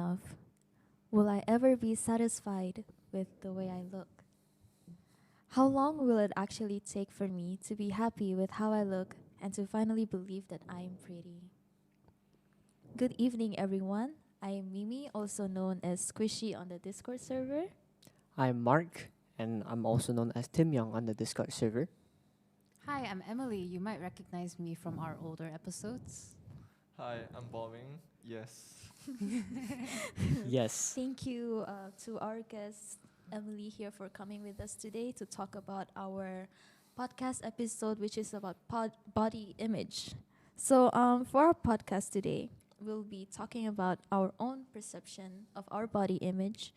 enough? Will I ever be satisfied with the way I look? How long will it actually take for me to be happy with how I look and to finally believe that I am pretty? Good evening, everyone. I am Mimi, also known as Squishy on the Discord server. I'm Mark, and I'm also known as Tim Young on the Discord server. Hi, I'm Emily. You might recognize me from our older episodes. Hi, I'm Bombing. Yes. Yes. Thank you to our guest, Emily, here for coming with us today to talk about our podcast episode, which is about body image. So, for our podcast today, we'll be talking about our own perception of our body image,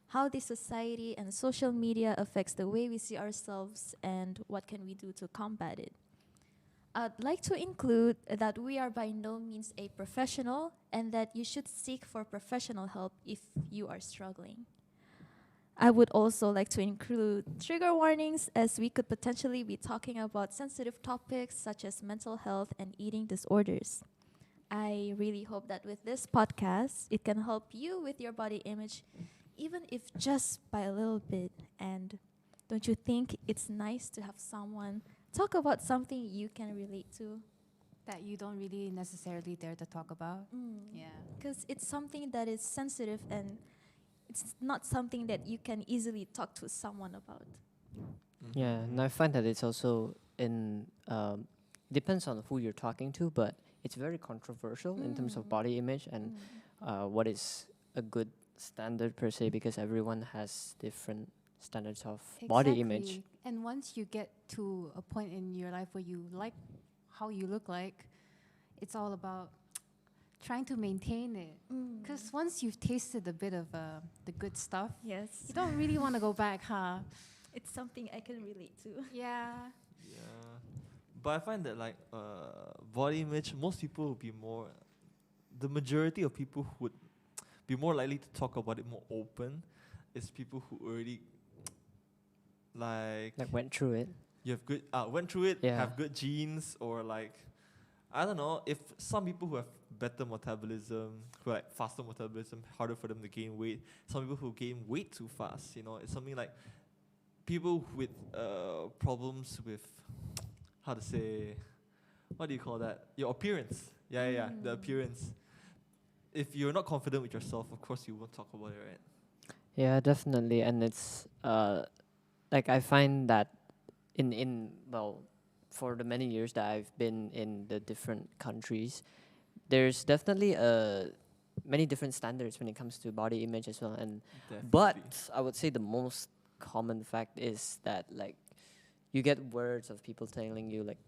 how the society and social media affects the way we see ourselves, and what can we do to combat it. I'd like to include that we are by no means a professional and that you should seek for professional help if you are struggling. I would also like to include trigger warnings as we could potentially be talking about sensitive topics such as mental health and eating disorders. I really hope that with this podcast, it can help you with your body image, even if just by a little bit. And don't you think it's nice to have someone talk about something you can relate to? That you don't really necessarily dare to talk about. Yeah. Because it's something that is sensitive and it's not something that you can easily talk to someone about. Yeah, and I find that it's also depends on who you're talking to, but it's very controversial in terms of body image and what is a good standard per se, because everyone has different standards of body image. Exactly. And once you get to a point in your life where you like how you look like, it's all about trying to maintain it. Because once you've tasted a bit of the good stuff, Yes, you don't really want to go back, huh? it's something I can relate to. Yeah. Yeah. But I find that like body image, most people would be more. The majority of people who would be more likely to talk about it more open is people who already like Went through it. you have good went through it, Yeah. have good genes, or like I don't know, if some people who have better metabolism, who like faster metabolism, harder for them to gain weight. Some people who gain weight too fast, it's something like people with problems with how to say, what do you call that? Your appearance. Yeah, the appearance. If you're not confident with yourself, of course you won't talk about it, right? Yeah, definitely, and it's like I find that in well, for the many years that I've been in the different countries, there's definitely many different standards when it comes to body image as well. And but I would say the most common fact is that like you get words of people telling you like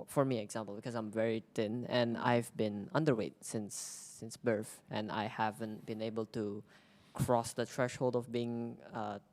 for me example, because I'm very thin and I've been underweight since birth, and I haven't been able to cross the threshold of being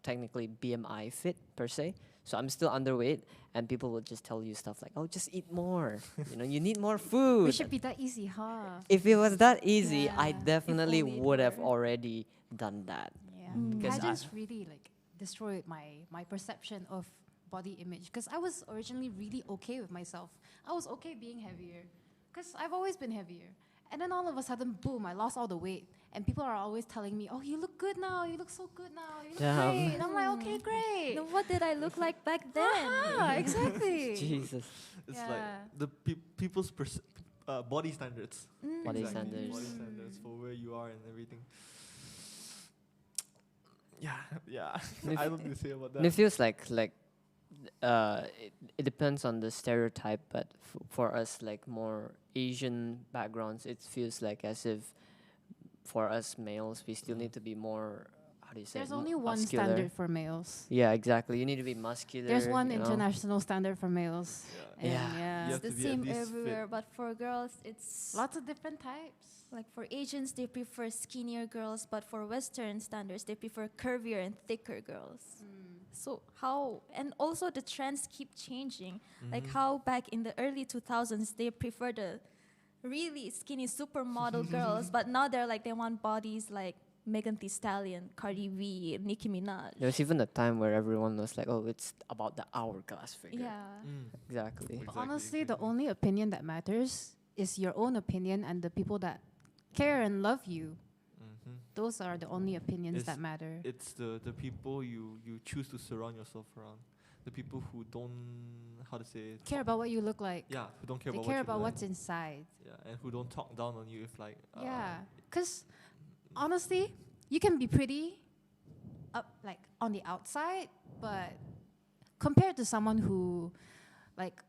technically BMI fit per se. So I'm still underweight, and people will just tell you stuff like, "Oh, just eat more. You need more food." It should be that easy, huh? If it was that easy, I Yeah, if definitely only it would have were. already done that. Yeah. Because I- Pageants really like destroyed my perception of body image, because I was originally really okay with myself. I was okay being heavier because I've always been heavier. And then all of a sudden, boom, I lost all the weight. And people are always telling me, "Oh, you look good now. You look so good now. You look Damn. great." And I'm like, "Okay, great." Now, what did I look like back then? Exactly. Jesus, It's Yeah. like the people's body standards. body Exactly, standards. Body standards for where you are and everything. Yeah. If- I don't know to say about And it that. feels like it depends on the stereotype, but for us like more Asian backgrounds, it feels like as if for us males we still need to be more, how do you say There's it, only one muscular. standard for males. Yeah, exactly. You need to be muscular. There's one you know? international standard for males. Yeah. And Yeah. yeah. You It's have the to be at same least everywhere, fit. but for girls, it's Lots of different types. like for Asians, they prefer skinnier girls, but for Western standards, they prefer curvier and thicker girls. So how, and also the trends keep changing. Like how back in the early 2000s, they prefer the really skinny supermodel girls, but now they're like, they want bodies like Megan Thee Stallion, Cardi B, Nicki Minaj. There was even a time where everyone was like, "Oh, it's about the hourglass figure." Yeah. Exactly. Exactly, Honestly, the exactly. only opinion that matters is your own opinion and the people that care and love you. those are the only opinions It's- that matter. It's the people you choose to surround yourself around. The people who don't, how to say, Care about what you look like. yeah, who don't care They about care what you about like. what's inside. Yeah, and who don't talk down on you if like. Yeah, because honestly, you can be pretty, up like on the outside, but compared to someone who, like,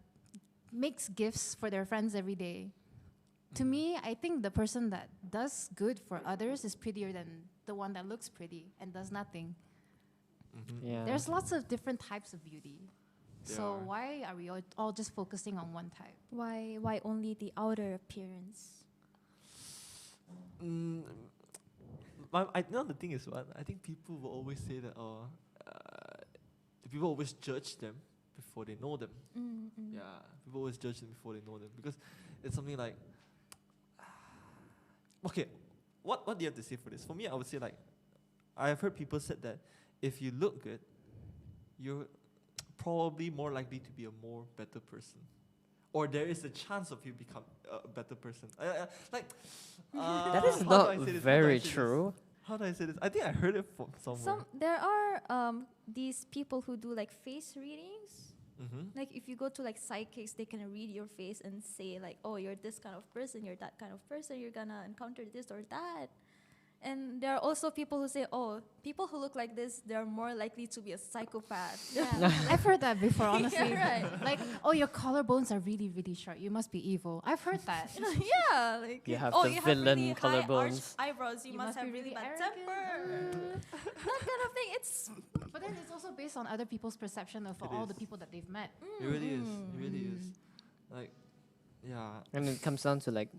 makes gifts for their friends every day, to me, I think the person that does good for others is prettier than the one that looks pretty and does nothing. Mhm. Yeah. There's lots of different types of beauty. There So are. why are we all just focusing on one type? Why only the outer appearance? Mm, the thing is what I think people will always say that people always judge them before they know them. Yeah, people always judge them before they know them because it's something like okay, what do you have to say for this? For me, I would say like I have heard people said that if you look good, you're probably more likely to be a more better person. Or there is a chance of you become a better person. That is how do not I say this? How do I very say this? true. How do I say this? I think I heard it from somewhere. There are these people who do like face readings. Mm-hmm. Like if you go to like psychics, they can read your face and say like, oh, you're this kind of person, you're that kind of person, you're gonna encounter this or that. And there are also people who say, oh, people who look like this, they're more likely to be a psychopath. Yeah, I've heard that before, honestly. Yeah, right. Like, oh, your collarbones are really, really short. You must be evil. I've heard that. Yeah, like You have oh, the you villain have really high collarbones. arched eyebrows. You, must have be really bad arrogant. temper. That kind of thing. It's But then it's also based on other people's perception of It all is. the people that they've met. It really is. It really is. Like, yeah. And it comes down to like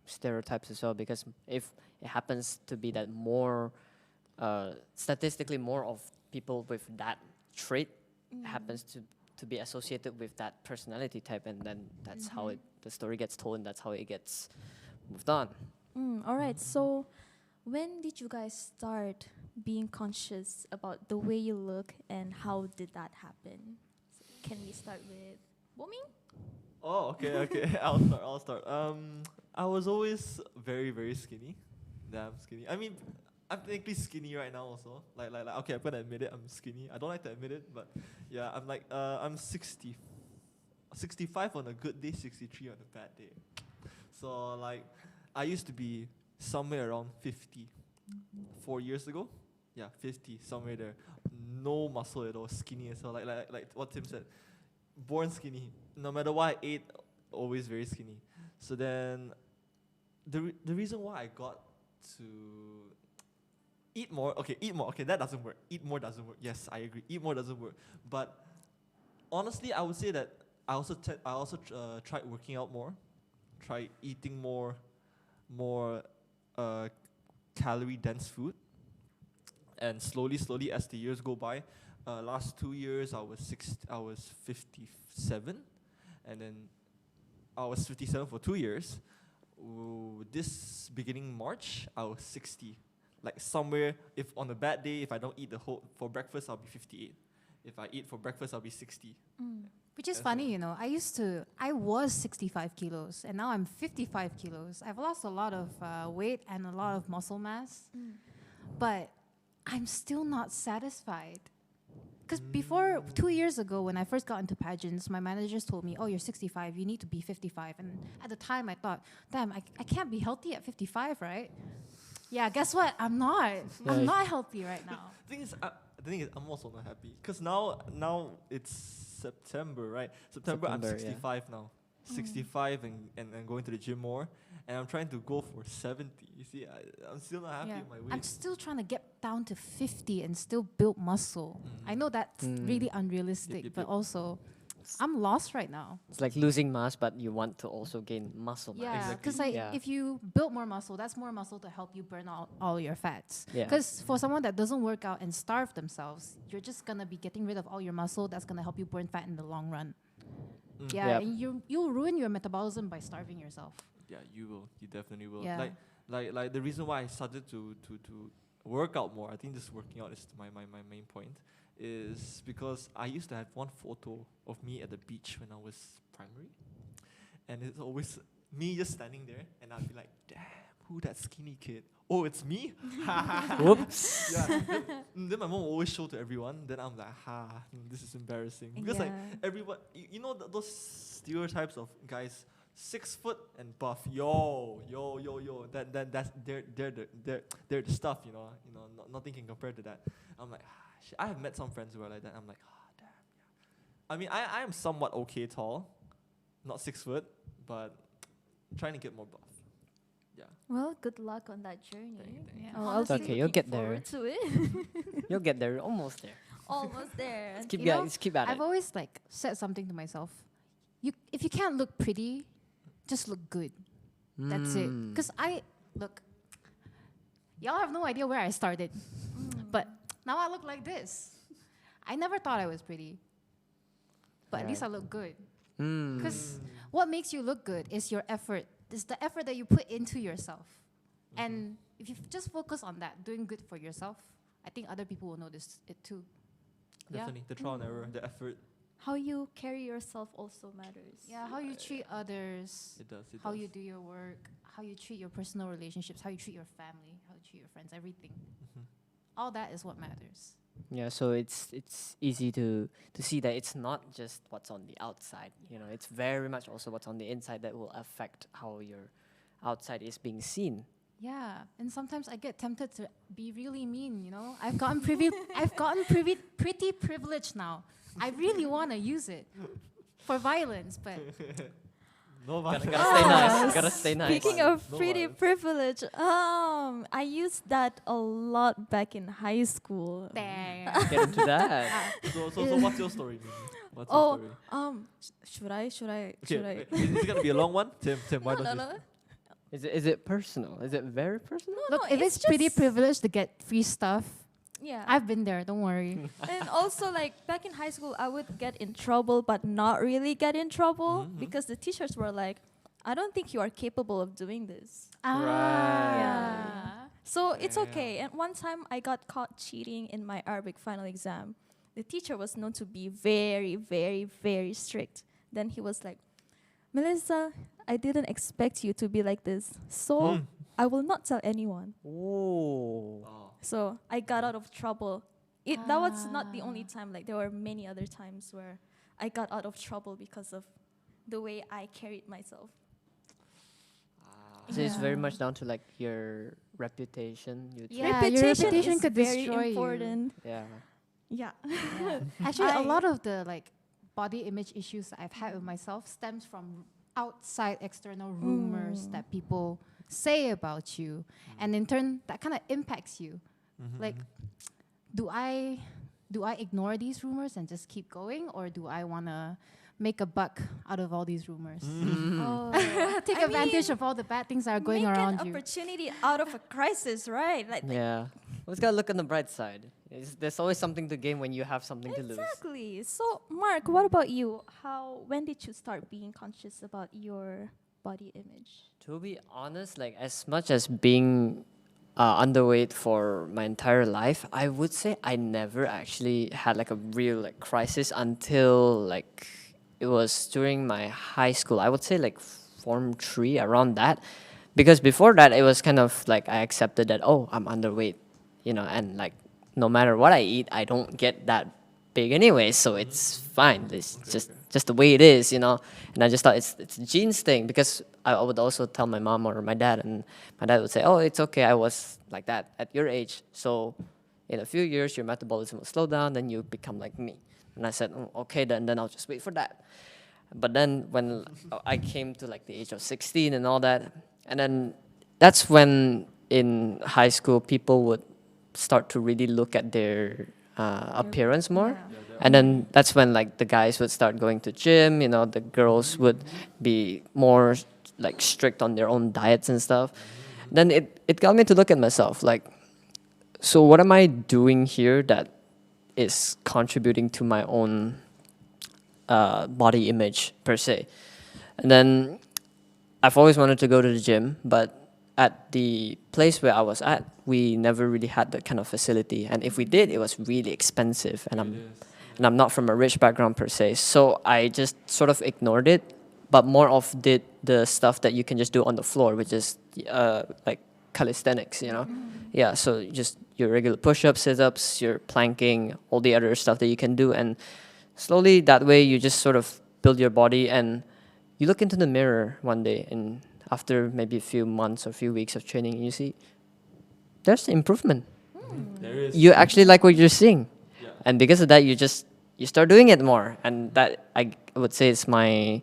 stereotypes as well, because if it happens to be that more statistically more of people with that trait happens to be associated with that personality type, and then that's how the story gets told, and that's how it gets moved on. all right. So, when did you guys start being conscious about the way you look, and how did that happen? So can we start with Boming? Oh, okay. I'll start. I was always very, very skinny. Damn skinny. I mean, I'm technically skinny right now also. Like, okay, I'm gonna admit it, I'm skinny. I don't like to admit it, but yeah, I'm like, I'm 65 on a good day, 63 on a bad day. So like, I used to be somewhere around 50. 4 years ago, yeah, 50, somewhere there. No muscle at all, skinny as well. Like what Tim said, born skinny. No matter what I ate, always very skinny. So then, the reason why I got to eat more, okay, that doesn't work. Eat more doesn't work. Yes, I agree. Eat more doesn't work. But honestly, I would say that I also tried working out more, tried eating more calorie dense food, and slowly as the years go by, last 2 years I was 57, and then I was 57 for 2 years. This beginning March I was 60. Like somewhere, if on a bad day, if I don't eat for breakfast, I'll be 58. If I eat for breakfast, I'll be 60. Which is That's funny, it. you know. I was 65 kilos, and now I'm 55 kilos. I've lost a lot of weight and a lot of muscle mass, but I'm still not satisfied. Because before, 2 years ago, when I first got into pageants, my managers told me, oh, you're 65, you need to be 55. And at the time, I thought, damn, I can't be healthy at 55, right? Yeah, guess what? I'm not. I'm Right. not healthy right now. The thing is, I'm also not happy because now it's September, right? September, I'm September, yeah. 65 now. 65 and going to the gym more, and I'm trying to go for 70. You see, I'm still not happy Yeah. with my weight. I'm still trying to get down to 50 and still build muscle. I know that's really unrealistic, Yep, but yep. also I'm lost right now. It's like losing mass, but you want to also gain muscle mass. Yeah, Exactly. because like Yeah. if you build more muscle, that's more muscle to help you burn out all your fats. Yeah. Because for someone that doesn't work out and starve themselves, you're just gonna be getting rid of all your muscle. That's gonna help you burn fat in the long run. Yeah, Yep. and you'll ruin your metabolism by starving yourself. Yeah, you will. You definitely will. Yeah. Like the reason why I started to work out more, I think this working out is my main point, is because I used to have one photo of me at the beach when I was primary, and it's always me just standing there, and I'd be like, damn, who that skinny kid? Oh, it's me? Whoops. Yeah. Then my mom will always show to everyone. Then I'm like, this is embarrassing. Because like Yeah. everyone, you know those stereotypes of guys 6 foot and buff. Yo. That's they're the stuff. Nothing can compare to that. I'm like, shit. I have met some friends who are like that. I'm like, damn. Yeah. I mean, I am somewhat okay tall, not 6 foot, but trying to get more buff. Yeah. Well, good luck on that journey. Thank you. Yeah. Oh, Honestly, I'll be okay, you'll looking get there. forward to it. You'll get there, almost there. Almost there. Keep, You know, just keep at I've it. always like said something to myself. If you can't look pretty, just look good. That's it. Mm. Because look, y'all have no idea where I started. But now I look like this. I never thought I was pretty. But at least I Right. look good. Mm. Because what makes you look good is your effort. It's the effort that you put into yourself. And if you just focus on that, doing good for yourself, I think other people will notice it too. Yeah. Definitely. The trial and error, the effort. How you carry yourself also matters. Yeah, how you treat others, It does. how you do your work, how you treat your personal relationships, how you treat your family, how you treat your friends, everything. Mhm. All that is what matters. Yeah, so it's easy to see that it's not just what's on the outside. It's very much also what's on the inside that will affect how your outside is being seen. Yeah, and sometimes I get tempted to be really mean. I've gotten pretty privileged now. I really want to use it for violence, but No Gotta, violence. gotta stay nice. Gotta stay nice. Speaking of No pretty violence. privilege, I used that a lot back in high school. dang. Get into that. So what's your story, Mimi? What's Oh, your story? should I? Okay, is it gonna be a long one? Tim, why No, don't no, you? no. Is it personal? Is it very personal? Look, no, if it's it's pretty just- privileged to get free stuff, Yeah. I've been there. Don't worry. And also, like back in high school, I would get in trouble, but not really get in trouble Mhm. because the teachers were like, "I don't think you are capable of doing this." Ah. So it's Yeah. okay. And one time, I got caught cheating in my Arabic final exam. The teacher was known to be very, very, very strict. Then he was like, "Melissa, I didn't expect you to be like this, so Hmm. I will not tell anyone." Oh. Oh. So I got out of trouble. That was not the only Ah. time. Like there were many other times where I got out of trouble because of the way I carried myself. So it's very Yeah. much down to like your reputation. Yeah, your reputation is could very destroy you. important. Yeah. Yeah. Actually, a I- lot of the body image issues that I've had with myself stems from outside external rumors that people say about you, and in turn that kind of impacts you. Mhm, Like, mhm. do I ignore these rumors and just keep going, or do I want to make a buck out of all these rumors? Mm. Oh. Take I advantage mean, of all the bad things that are going make around an you. opportunity out of a crisis, right? Like Yeah. Always gotta look on the bright side. There's always something to gain when you have something to lose. exactly. So, Mark, what about you? When did you start being conscious about your body image? To be honest, like as much as being underweight for my entire life, I would say I never actually had like a real like crisis until like it was during my high school. I would say like form 3 around that, because before that it was kind of like I accepted that, oh, I'm underweight, and like no matter what I eat, I don't get that big anyway, so it's fine. It's just the way it is, And I just thought it's a genes thing, because I would also tell my mom or my dad, and my dad would say, "Oh, it's okay. I was like that at your age. So in a few years, your metabolism will slow down, then you become like me." And I said, "Okay, then I'll just wait for that." But then when I came to like the age of 16 and all that, and then that's when in high school people would start to really look at their appearance more. And then that's when like the guys would start going to gym, the girls would be more like strict on their own diets and stuff. Then it got me to look at myself like, so what am I doing here that is contributing to my own body image per se? And then I've always wanted to go to the gym, but at the place where I was at, we never really had that kind of facility. And if we did, it was really expensive. And I'm not from a rich background per se, so I just sort of ignored it. but more of the stuff that you can just do on the floor, which is like calisthenics, you know. Yeah, so just your regular push-ups, sit-ups, your planking, all the other stuff that you can do, and slowly that way you just sort of build your body, and you look into the mirror one day, and after maybe a few months or a few weeks of training, you see there's improvement. There is. You actually like what you're seeing, Yeah. and because of that, you start doing it more, and that I would say is my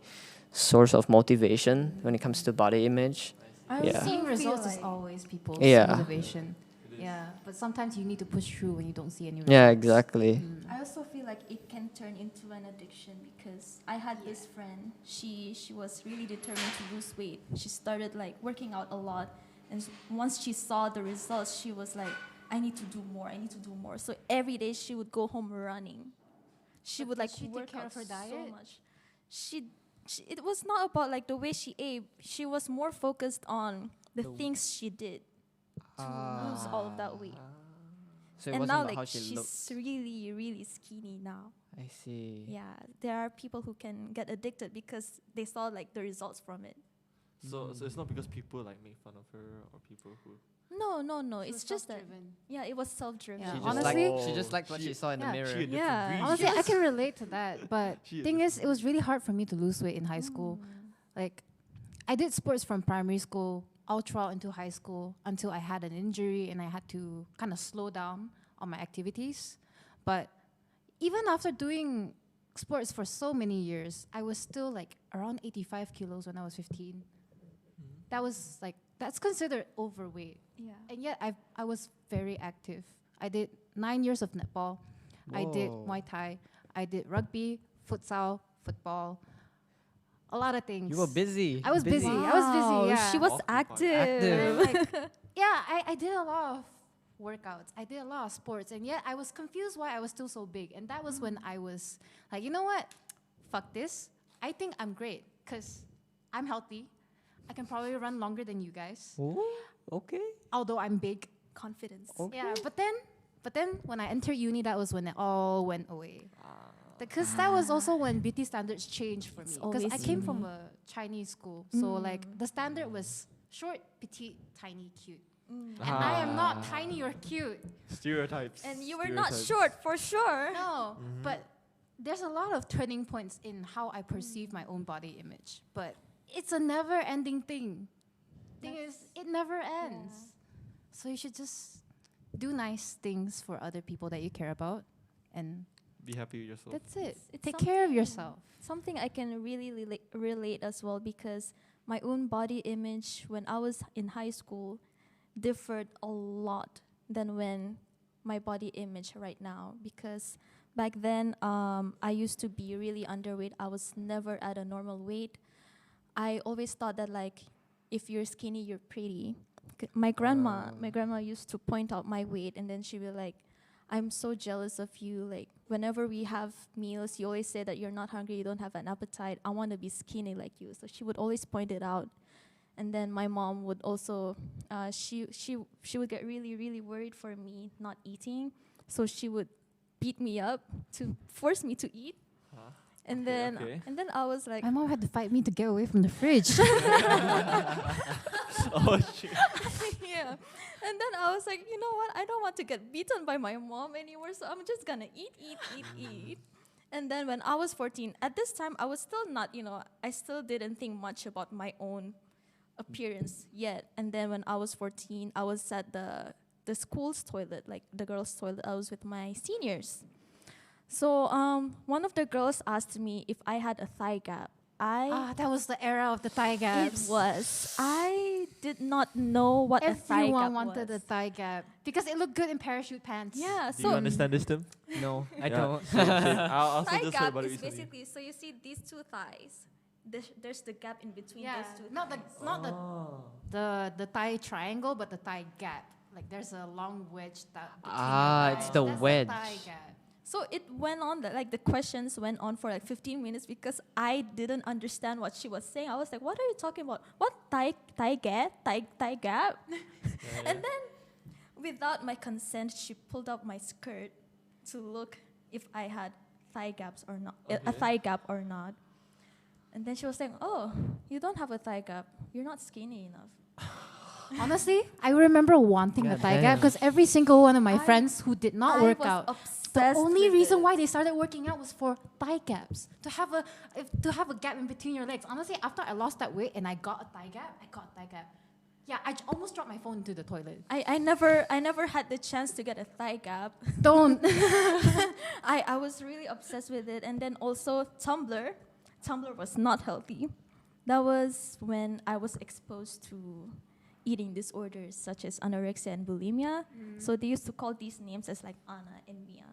source of motivation when it comes to body image. I Yeah. also Seeing feel results is like- always people's Yeah. motivation. It is. Yeah, but sometimes you need to push through when you don't see any results. Yeah, exactly. I also feel like it can turn into an addiction because I had this friend. She was really determined to lose weight. She started like working out a lot, and once she saw the results, she was like, "I need to do more. I need to do more." So every day she would go home running. She But would did like she take work care out of her so diet? much. It was not about like the way she ate. She was more focused on the things she did to lose all of that weight. So it And wasn't now about like how she she's looked. really really skinny now. I see. Yeah, there are people who can get addicted because they saw like the results from it. So it's not because people like make fun of her or people who. No. She It's was just that. self-driven. Yeah, it was self-driven. Yeah, She just honestly- liked, she just liked what she saw in the Yeah. mirror. She a different Yeah. breed. Honestly, I can relate to that. But She a thing is, different it was really hard for me to lose weight in high school. Like, I did sports from primary school all throughout into high school until I had an injury and I had to kind of slow down on my activities. But even after doing sports for so many years, I was still like around 85 kilos when I was 15. That was like, that's considered overweight. Yeah. And yet I was very active. I did 9 years of netball. I did Whoa. Muay Thai. I did rugby, futsal, football. A lot of things. You were busy. I was busy. I was busy, yeah. She was Occupied. active. And like, yeah, I did a lot of workouts. I did a lot of sports. And yet I was confused why I was still so big. And that was when I was like, you know what? Fuck this. I think I'm great because I'm healthy. I can probably run longer than you guys, Ooh, okay. although I'm big. Confidence. Okay. Yeah, but then when I entered uni, that was when it all went away. Because that was also when beauty standards changed for me. It's Because I always came uni. from a Chinese school, so like the standard was short, petite, tiny, cute. And I am not tiny or cute. Stereotypes. And you were not Stereotypes. short for sure. No, but there's a lot of turning points in how I perceive my own body image. But it's a never-ending thing. Thing is, it never ends. So you should just do nice things for other people that you care about, and Be happy with yourself. that's it. It's Take care of something- yourself. Something I can really relate as well because my own body image when I was in high school differed a lot than when my body image right now because back then I used to be really underweight. I was never at a normal weight. I always thought that like if you're skinny you're pretty. My grandma used to point out my weight and then she'd be like, I'm so jealous of you. Like whenever we have meals, you always say that you're not hungry, you don't have an appetite. I want to be skinny like you. So she would always point it out. And then my mom would also, she would get really, really worried for me not eating. So she would beat me up to force me to eat. Huh? And Okay, then okay. and then I was like, My mom had to fight me to get away from the fridge. Oh shit. yeah. And then I was like, you know what? I don't want to get beaten by my mom anymore, so I'm just gonna eat. And then when I was 14, at this time, I was still not, I still didn't think much about my own appearance yet. And then when I was 14, I was at the school's toilet, like the girls' toilet. I was with my seniors. So one of the girls asked me if I had a thigh gap. That was the era of the thigh gaps. It was. I did not know what a thigh Everyone gap wanted was. a thigh gap because it looked good in parachute pants. Yeah, Do so you understand this, Tim? No, I Yeah. don't. Same. I also thigh just heard gap about it is recently. basically, so you see these two thighs. There's the gap in between Yeah, those two not the thighs. not the thigh triangle, but the thigh gap. Like there's a long wedge that between Ah, your it's thighs. the That's wedge. The thigh gap. So it went on, like the questions went on for like 15 minutes because I didn't understand what she was saying. I was like, what are you talking about? What thigh gap? And then without my consent, she pulled up my skirt to look if I had thigh gaps or not, a Okay. thigh gap or not. And then she was saying, "Oh, you don't have a thigh gap. You're not skinny enough." Honestly, I remember wanting a God thigh damn. gap because every single one of my I- friends who did not I work was out, the obsessed only with reason it. why they started working out was for thigh gaps. To have a gap in between your legs. Honestly, after I lost that weight and I got a thigh gap, Yeah, almost dropped my phone into the toilet. I never had the chance to get a thigh gap. Don't. I was really obsessed with it. And then also Tumblr. Tumblr was not healthy. That was when I was exposed to eating disorders such as anorexia and bulimia. So they used to call these names as like Anna and Mia.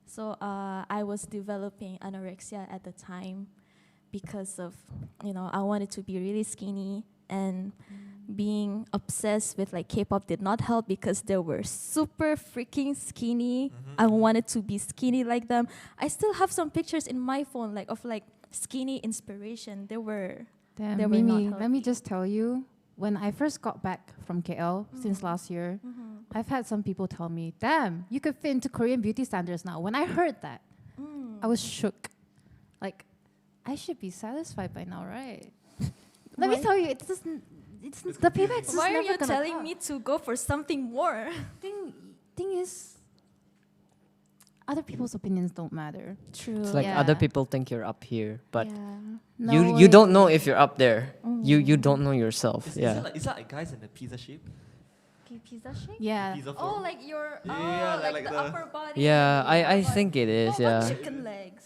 So I was developing anorexia at the time because of, I wanted to be really skinny, and being obsessed with like K-pop did not help because they were super freaking skinny. I wanted to be skinny like them. I still have some pictures in my phone of skinny inspiration. They were Damn, They were not Mimi, let me healthy. just tell you, when I first got back from KL since last year, I've had some people tell me, damn, you could fit into Korean beauty standards now. When I heard that, I was shook. Like, I should be satisfied by now, right? Let me Why- tell you, it's the payback's just Why are never you gonna telling come. me to go for something more? Thing is, other people's opinions don't matter. True. It's like Yeah. other people think you're up here, but No you don't know way. if you're up there. You don't know yourself. Is Yeah. that like guys in the pizza shape? Pizza shape? Yeah. Pizza Oh, form? like your Yeah, like, like the, the- upper body. Yeah, and the I lower think it body. is. What about Yeah. chicken legs?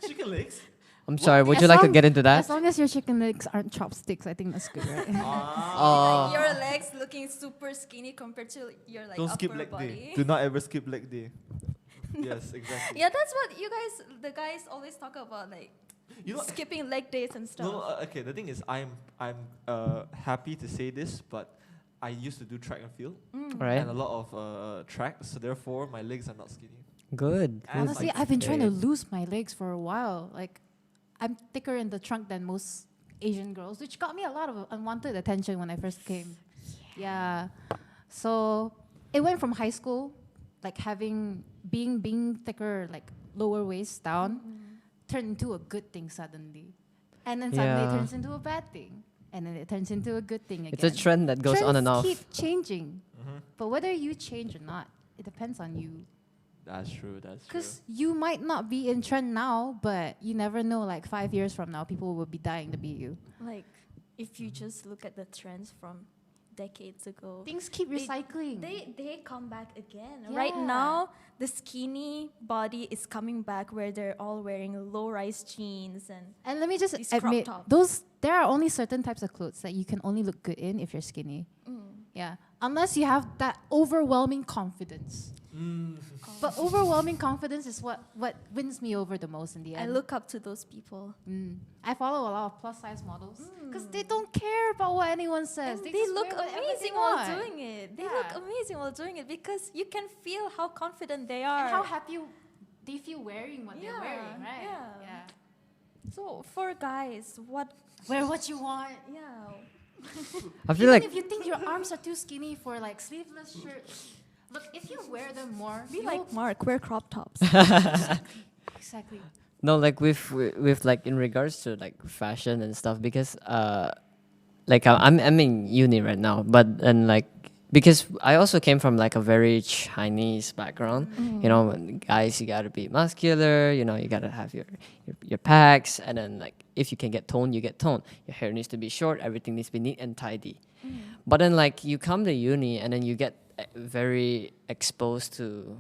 Chicken legs? I'm sorry. Would As you like to long- get into that? As long as your chicken legs aren't chopsticks, I think that's good, right? Oh. Like your legs looking super skinny compared to your Don't upper skip leg body. day. Do not ever skip leg day. Yes, exactly. Yeah, that's what the guys always talk about, like You know, skipping leg days and stuff. no, okay. The thing is, I'm happy to say this, but I used to do track and field Right. and a lot of track, so therefore my legs are not skinny. Good. And good. Honestly, like I've been trying to great. lose my legs for a while. Like, I'm thicker in the trunk than most Asian girls, which got me a lot of unwanted attention when I first came. Yeah. So it went from high school, like being thicker, like lower waist down, turned into a good thing suddenly, and then suddenly it Yeah. turns into a bad thing, and then it turns into a good thing again. It's a trend that goes on and Trends off. keep changing, but whether you change or not, it depends on you. That's true. That's true. Because you might not be in trend now, but you never know. Like 5 years from now, people will be dying to be you. Like if you just look at the trends from decades ago, Things keep They- recycling. they come back again. Right Yeah. now, the skinny body is coming back where they're all wearing low-rise jeans and and let me just These crop admit, tops. there are only certain types of clothes that you can only look good in if you're skinny. Yeah, unless you have that overwhelming confidence. But overwhelming confidence is what wins me over the most in the I end. look up to those people. I follow a lot of plus size models because they don't care about what anyone says. And they just look wear whatever they amazing while want. doing it. They look Yeah. amazing while doing it because you can feel how confident they are. And how happy they feel wearing what they're Yeah, wearing, right? yeah. So for guys, Wear what you want. yeah. I feel Even like if you think your arms are too skinny for like sleeveless shirts, look, if you wear them more, Be you'll- like Mark, wear crop tops. exactly. no, like with like in regards to like fashion and stuff, because like I'm in uni right now, but and like because I also came from like a very Chinese background. You know, when guys, you gotta be muscular. You know, you gotta have your packs, and then like if you can get toned, you get toned. Your hair needs to be short. Everything needs to be neat and tidy. But then like you come to uni, and then you get very exposed to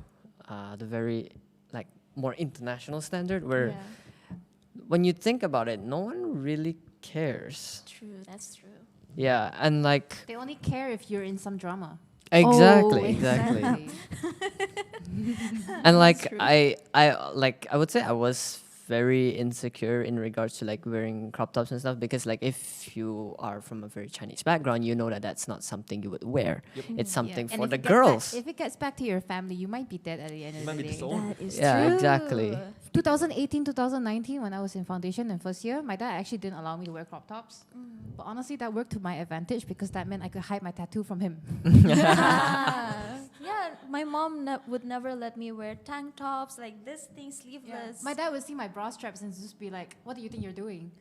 the very like more international standard where when you think about it, no one really cares. True, that's true. Yeah, and like They only care if you're in some drama. exactly, Oh, exactly. Exactly. And like true. I would say I was very insecure in regards to like wearing crop tops and stuff, because like if you are from a very Chinese background, you know that that's not something you would wear. It's something And for if the it gets back- girls. if it gets back to your family, you might be dead at the end You of might the be day. disowned. That is Yeah, true. exactly. 2018, 2019, when I was in foundation and first year, my dad actually didn't allow me to wear crop tops. But honestly, that worked to my advantage because that meant I could hide my tattoo from him. Yeah, my mom would never let me wear tank tops like this thing sleeveless. My dad would see my bra straps and just be like, "What do you think you're doing?"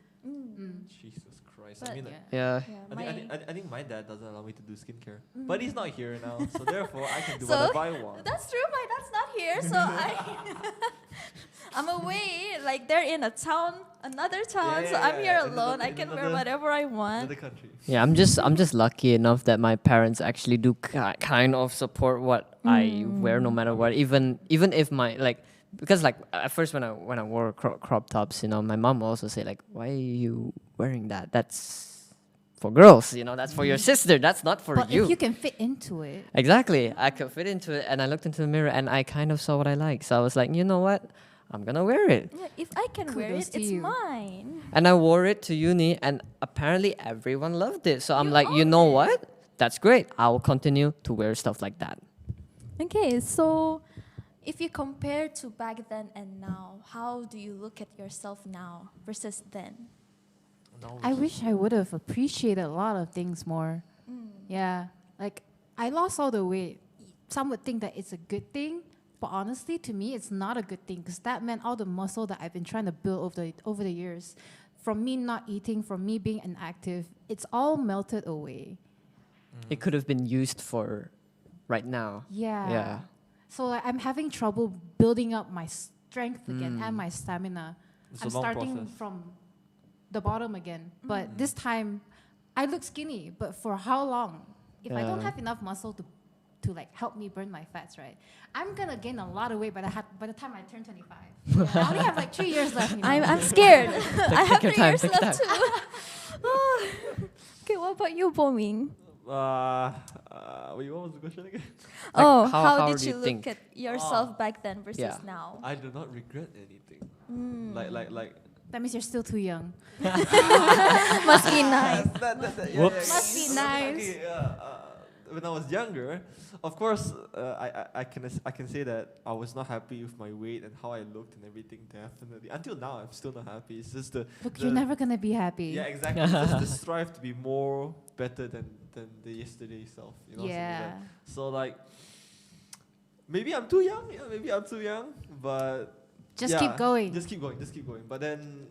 Jesus Christ. I But mean, Yeah. Yeah. Yeah, I think my dad doesn't allow me to do skincare, Mm. but he's not here now, so therefore I can do So, whatever I want. that's true. My dad's not here, so I'm away. Like they're in another town, so I'm here in alone. I in can wear another- whatever I want. Another country. Yeah, I'm just lucky enough that my parents actually do kind of support what I wear no matter what. Even if my like because like at first when I wore crop tops, you know, my mom also say like, why are you wearing that? That's for girls, you know. That's for your sister. That's not for But you. if you can fit into it, Exactly. I could fit into it, and I looked into the mirror and I kind of saw what I like. So I was like, you know what? I'm gonna wear it. Yeah, if I can wear Kudos it, to it's you. mine. And I wore it to uni, and apparently everyone loved it. So I'm You like, you own know it. what? That's great. I will continue to wear stuff like that. Okay, so if you compare to back then and now, how do you look at yourself now versus then? Now I it's- wish I would have appreciated a lot of things more. Yeah, like I lost all the weight. Some would think that it's a good thing, but honestly, to me, it's not a good thing because that meant all the muscle that I've been trying to build over the years, from me not eating, from me being inactive, it's all melted away. It could have been used for right now. Yeah. Yeah. So like, I'm having trouble building up my strength again and my stamina. It's I'm a long starting process. from the bottom again. But this time, I look skinny. But for how long? If I don't Yeah. have enough muscle to like help me burn my fats, right? I'm gonna gain a lot of weight by the time I turn 25. I only have like 3 years left. You know? I'm scared. I have your 3 time, years take your left too. Okay, what about you, Boming? Wait, what was the question again? Oh, how- how, how did do you you look think? at yourself back then versus Yeah. now? I do not regret anything. Mm. Like. That means you're still too young. Must be nice. Whoops. Must be nice. Okay, when I was younger, of course, I can say that I was not happy with my weight and how I looked and everything. Definitely, until now, I'm still not happy. It's just Look, the- you're never gonna be happy. yeah, exactly. It's just the strive to be more better than the yesterday self. You know, something like Yeah. that. So like, maybe I'm too young. Yeah, maybe I'm too young, but. Just Yeah, keep going. Just keep going. Just keep going. But then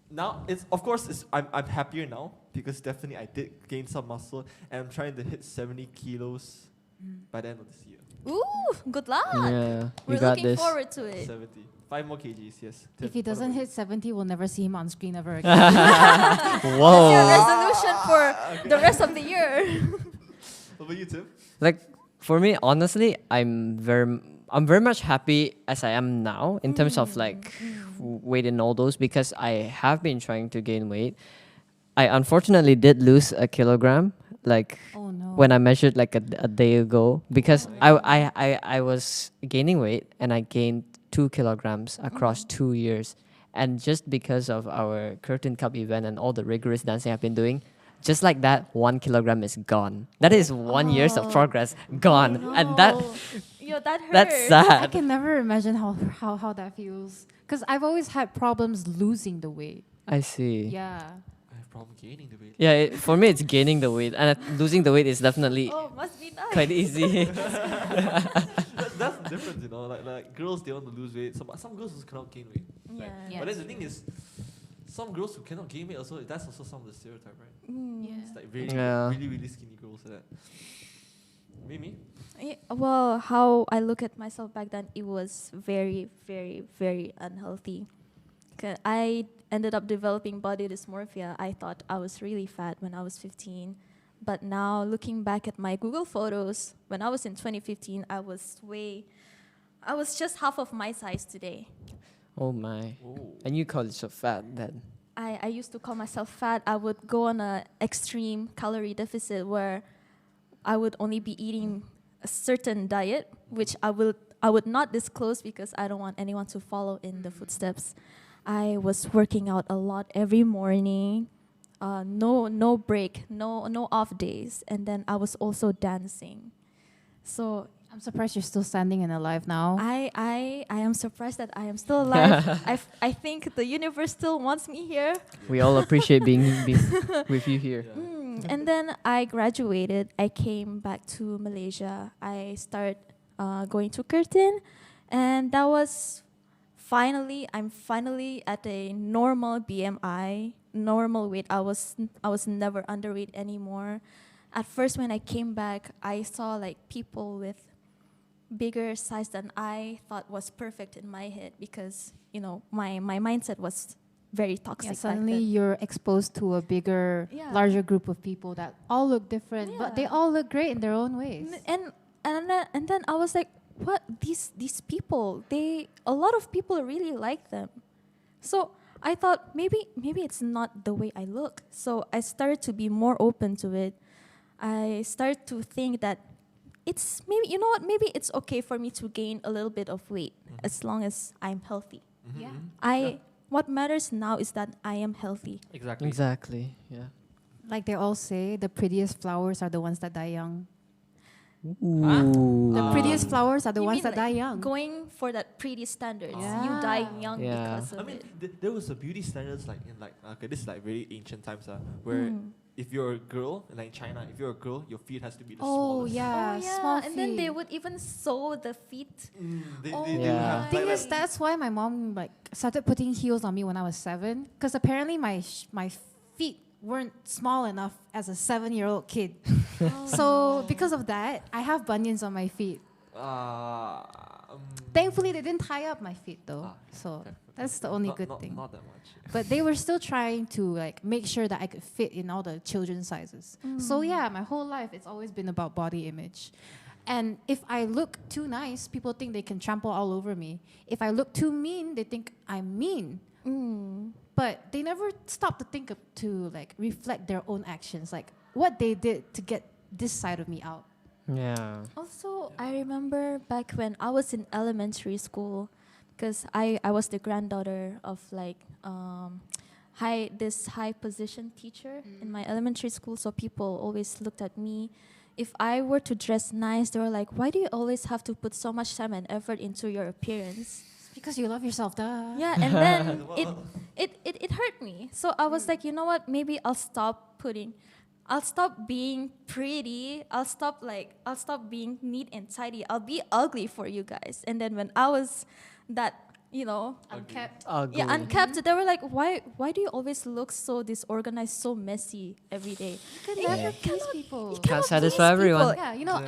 now I'm happier now because definitely I did gain some muscle and I'm trying to hit 70 kilos by the end of this year. Ooh, good luck. Yeah, We're you got looking this. forward to it. 70. 5 more kgs, yes. If he What doesn't about hit 70, we'll never see him on screen ever again. That's your Whoa. resolution for the rest of the year. you? What about you, Tim? Like for me, honestly, I'm very much happy as I am now in terms of like weight and all those because I have been trying to gain weight. I unfortunately did lose a kilogram like Oh no. when I measured like a day ago because I was gaining weight and I gained 2 kilograms across 2 years. And just because of our Curtain Cup event and all the rigorous dancing I've been doing, just like that, 1 kilogram is gone. That is 1 years of progress gone. And that Yo, that hurts. that's I sad. can never imagine how that feels. Because I've always had problems losing the weight. I see. Yeah. I have problem gaining the weight. Yeah, for me, it's gaining the weight, and losing the weight is definitely Oh, must be nice. quite easy. That's the difference, you know. Like girls, they want to lose weight. Some girls also cannot gain weight. Yeah. Yeah. But then the thing is, some girls who cannot gain weight also, that's also some of the stereotype, right? Yeah. It's like really, Yeah. really skinny girls like that. Maybe. Well, how I look at myself back then, it was very, very, very unhealthy. I ended up developing body dysmorphia. I thought I was really fat when I was 15. But now, looking back at my Google photos, when I was in 2015, I was just half of my size today. Oh my! Oh. And you call yourself fat then? I used to call myself fat. I would go on a extreme calorie deficit where I would only be eating a certain diet, which I would not disclose because I don't want anyone to follow in the footsteps. I was working out a lot every morning, no break, no off days, and then I was also dancing. So I'm surprised you're still standing and alive now. I am surprised that I am still alive. I think the universe still wants me here. We all appreciate being with you here. And then I graduated. I came back to Malaysia. I going to Curtin, and that was I'm finally at a normal BMI, normal weight. I was never underweight anymore. At first, when I came back, I saw like people with bigger size than I thought was perfect in my head, because my mindset was very toxic. Yeah, back suddenly then. you're exposed to a bigger, Yeah. larger group of people that all look different, but they Yeah. all look great in their own ways. And then I was like, what, these people, a lot of people really like them. So I thought maybe it's not the way I look. So I started to be more open to it. I started to think that it's maybe, you know what, maybe it's okay for me to gain a little bit of weight as long as I'm healthy. Yeah. What matters now is that I am healthy. Exactly. Exactly. Yeah. Like they all say, the prettiest flowers are the ones that die young. Ooh. The prettiest flowers are the You ones mean that die like young. going for that pretty standards. Yeah. You die young Yeah. because of I mean, it. there was a beauty standards like in like okay, this is like very ancient times, where if you're a girl, like in China, if you're a girl, your feet has to be the Oh smallest. yeah, Oh yeah, small and then they feet. would even sew the feet. They, Oh they, they Yeah. would have Thing like, is, that's why my mom like started putting heels on me when I was 7, because apparently my feet weren't small enough as a 7-year-old kid. So because of that, I have bunions on my feet. Thankfully, they didn't tie up my feet though, so okay. that's the only not, good not, thing. Not that much. But they were still trying to like make sure that I could fit in all the children's sizes. So yeah, my whole life it's always been about body image. And if I look too nice, people think they can trample all over me. If I look too mean, they think I'm mean. But they never stop to think to like reflect their own actions, like what they did to get this side of me out. Yeah. Also, I remember back when I was in elementary school, because I was the granddaughter of like this high position teacher in my elementary school. So people always looked at me. If I were to dress nice, they were like, "Why do you always have to put so much time and effort into your appearance?" It's because you love yourself, duh. Yeah, and then it hurt me. So I was like, you know what? Maybe I'll stop being pretty. I'll stop being neat and tidy. I'll be ugly for you guys. And then when I was that, Unkept. Ugly. yeah, unkept, they were like, why do you always look so disorganized, so messy every day? You can Yeah. never please people. You Can't cannot satisfy please everyone. people. Yeah, you know,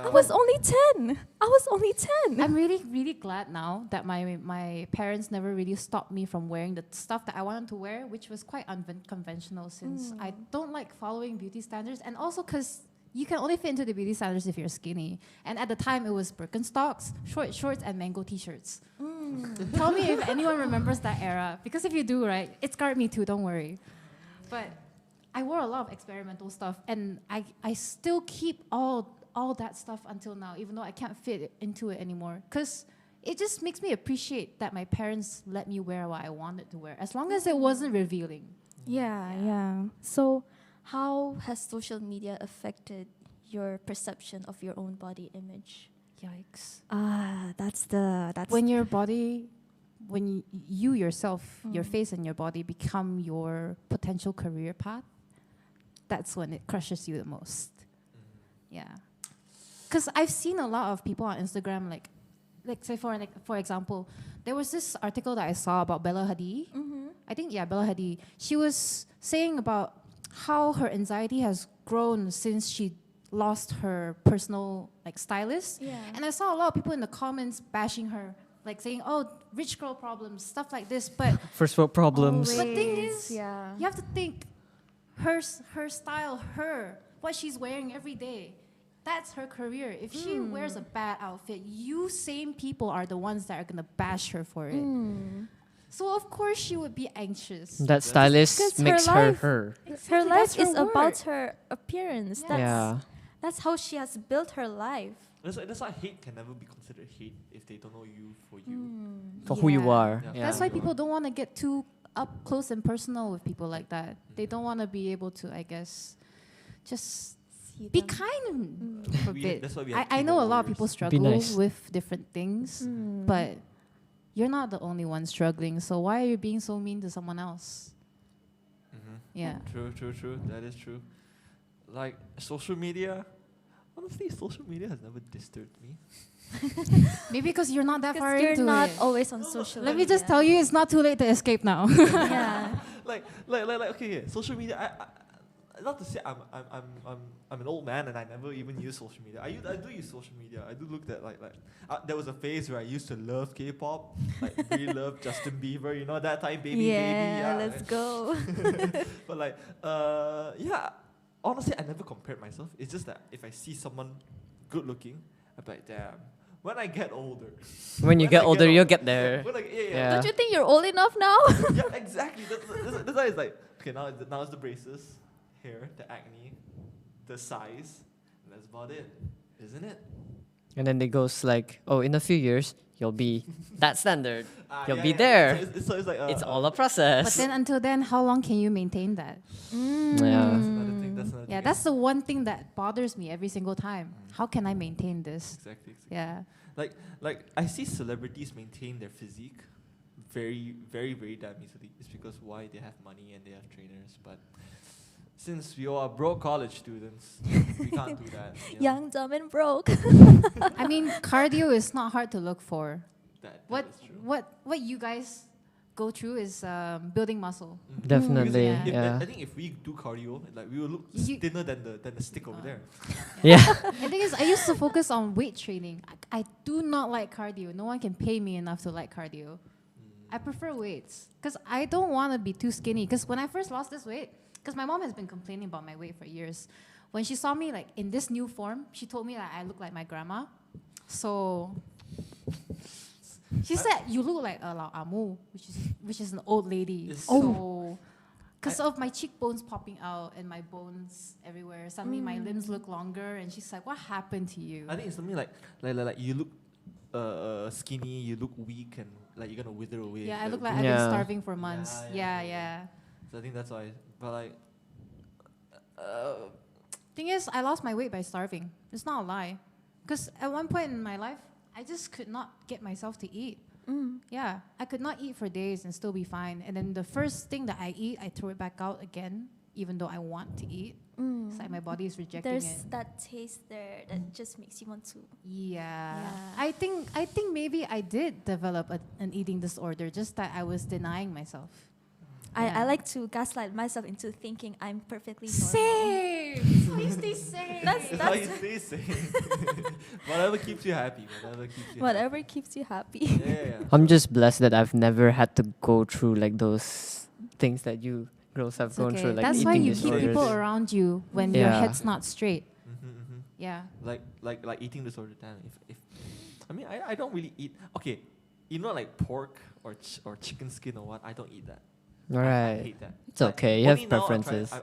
I was only 10. I was only 10. I'm really, really glad now that my parents never really stopped me from wearing the stuff that I wanted to wear, which was quite unconventional since I don't like following beauty standards, and also because you can only fit into the beauty standards if you're skinny. And at the time, it was Birkenstocks, short shorts, and mango t-shirts. Tell me if anyone remembers that era, because if you do, right, it scarred me too. Don't worry. But I wore a lot of experimental stuff, and I still keep all that stuff until now, even though I can't fit into it anymore. Because it just makes me appreciate that my parents let me wear what I wanted to wear, as long as it wasn't revealing. Yeah. So, how has social media affected your perception of your own body image? Yikes. That's When your body, when you yourself, your face and your body become your potential career path, that's when it crushes you the most. Yeah. Because I've seen a lot of people on Instagram, like say for example, there was this article that I saw about Bella Hadid. I think, yeah, Bella Hadid. She was saying about how her anxiety has grown since she lost her personal like stylist. Yeah. And I saw a lot of people in the comments bashing her, like saying, "Oh, rich girl problems," stuff like this. But First world problems. But thing is, yeah. you have to think, her style, what she's wearing every day, that's her career. If she wears a bad outfit, you same people are the ones that are gonna bash her for it. So of course she would be anxious. That stylist 'Cause her makes her life- her. Her life That's her is about work. her appearance. Yeah. That's how she has built her life. That's why hate can never be considered hate if they don't know you for you. For who you Yeah. are. Yeah. Yeah. That's why people don't want to get too up close and personal with people like that. They don't want to be able to, I guess, just See be them. kind a We- bit. that's why we have I know a lot of keyboard people warriors. struggle nice. with different things, but you're not the only one struggling. So why are you being so mean to someone else? Yeah. True. That is true. Like social media, honestly, social media has never disturbed me. Maybe because you're not that far Because you're into not it. always on social Let media. me just tell you, it's not too late to escape now. Yeah. Okay, yeah, social media. Not to say I'm an old man and I never even use social media. I do use social media. I do look at there was a phase where I used to love K-pop, like really love Justin Bieber. You know that time, baby. Yeah, let's go. But yeah. Honestly, I never compared myself. It's just that if I see someone good looking, I'm like, damn. When I get older. When you When get I older, get you'll older. get there. Yeah. Don't you think you're old enough now? Yeah, exactly. That's why it's like, okay, now it's the braces, hair, the acne, the size. And that's about it, isn't it? And then it goes like, oh, in a few years, you'll be that standard. You'll Yeah, be yeah. there. So it's like It's all a process. But then until then, how long can you maintain that? Yeah. That's another thing. That's another Yeah, thing. that's the one thing that bothers me every single time. How can I maintain this? Exactly. Yeah. Like I see celebrities maintain their physique very, very, very damn easily. It's because why they have money and they have trainers. But since we all are broke college students, we can't do that. You know? Young, dumb, and broke. I mean, cardio is not hard to look for. That What is true. what you guys go through is building muscle. Mhm. Definitely, Yeah. yeah. I think if we do cardio, like we will look You- thinner than the stick over Oh. there. Yeah. The thing is, I used to focus on weight training. I do not like cardio. No one can pay me enough to like cardio. I prefer weights because I don't want to be too skinny. Because when I first lost this weight, because my mom has been complaining about my weight for years, when she saw me like in this new form, she told me that I look like my grandma. So she said you look like a Lao Amu, which is an old lady. It's- So because of my cheekbones popping out and my bones everywhere, suddenly my limbs look longer, and she's like, "What happened to you?" I think it's something like you look skinny, you look weak, and like you're gonna wither away. Yeah, I Like, look like I've Yeah. been starving for months. Yeah, Yeah. So I think that's why. But like, Thing is, I lost my weight by starving. It's not a lie. Because at one point in my life, I just could not get myself to eat. Yeah, I could not eat for days and still be fine. And then the first thing that I eat, I throw it back out again, even though I want to eat. It's like my body is rejecting There's it. that taste there that just makes you want to. Yeah. Yeah. I think maybe I did develop an eating disorder, just that I was denying myself. I Yeah. like to gaslight myself into thinking I'm perfectly normal. Same. So you stay same. it's how you stay sane. Whatever keeps you happy. Whatever keeps you. Whatever keeps you happy. Happy. Yeah. I'm just blessed that I've never had to go through like those things that you girls have It's gone okay. through, like That's eating why you disorders. keep people around you when your Yeah. head's not straight. Mm-hmm. Yeah. Like eating disorder. Damn. If I mean I don't really eat. Okay, you know like pork or chicken skin or what? I don't eat that. I Right. hate that. It's okay. You have only now I'm trying- preferences.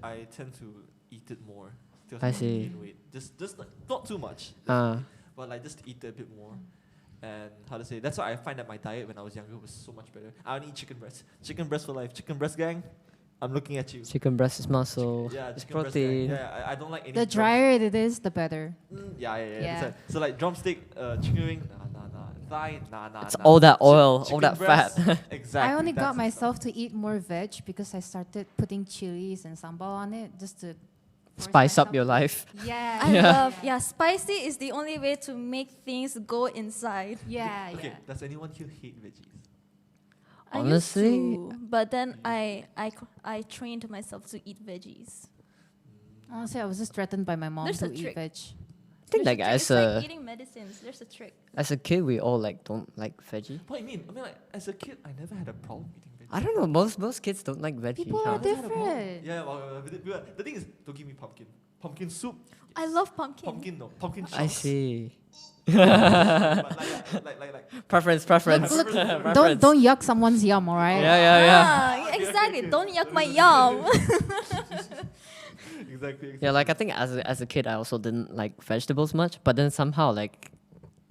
I tend to eat it more. Just I not to see. gain weight. Just not too much. But like just eat it a bit more. And how to say? That's why I find that my diet when I was younger was so much better. I only eat chicken breast. Chicken breast for life. Chicken breast gang. I'm looking at you. Chicken breast is muscle. Yeah, it's chicken breast gang. protein. Yeah, I don't like any. The drier it is, the better. Yeah. Yeah. That's right. So like drumstick, chicken wing, nah. Thigh, nah. It's all that oil, all Chicken that fat. breast, exactly. I only that's got the myself to eat more veg because I started putting chilies and sambal on it just to force Spice up myself your to- life. Yeah. I Yeah. love, spicy is the only way to make things go inside. Yeah, stuff. Okay, yeah. does anyone here hate veggies? I used Honestly, to, but then I trained myself to eat veggies. Honestly, I was just threatened by my mom There's to a eat trick. veg. I think There's like a trick. as It's a like eating medicines. There's a trick. as a kid we all like don't like veggie. What do you mean? I mean, like, as a kid, I never had a problem eating veggies. I don't know. Most kids don't like veggie. People huh? are I never had a problem. different. Yeah, but the thing is, don't give me pumpkin. Pumpkin soup. I yes. love pumpkin. Pumpkin, no. Pumpkin chunks. I see. But like Preference. Look, Preference. don't yuck someone's yum, alright? Yeah. Ah, exactly. Don't yuck my yum. exactly. Yeah, like I think as a kid I also didn't like vegetables much, but then somehow like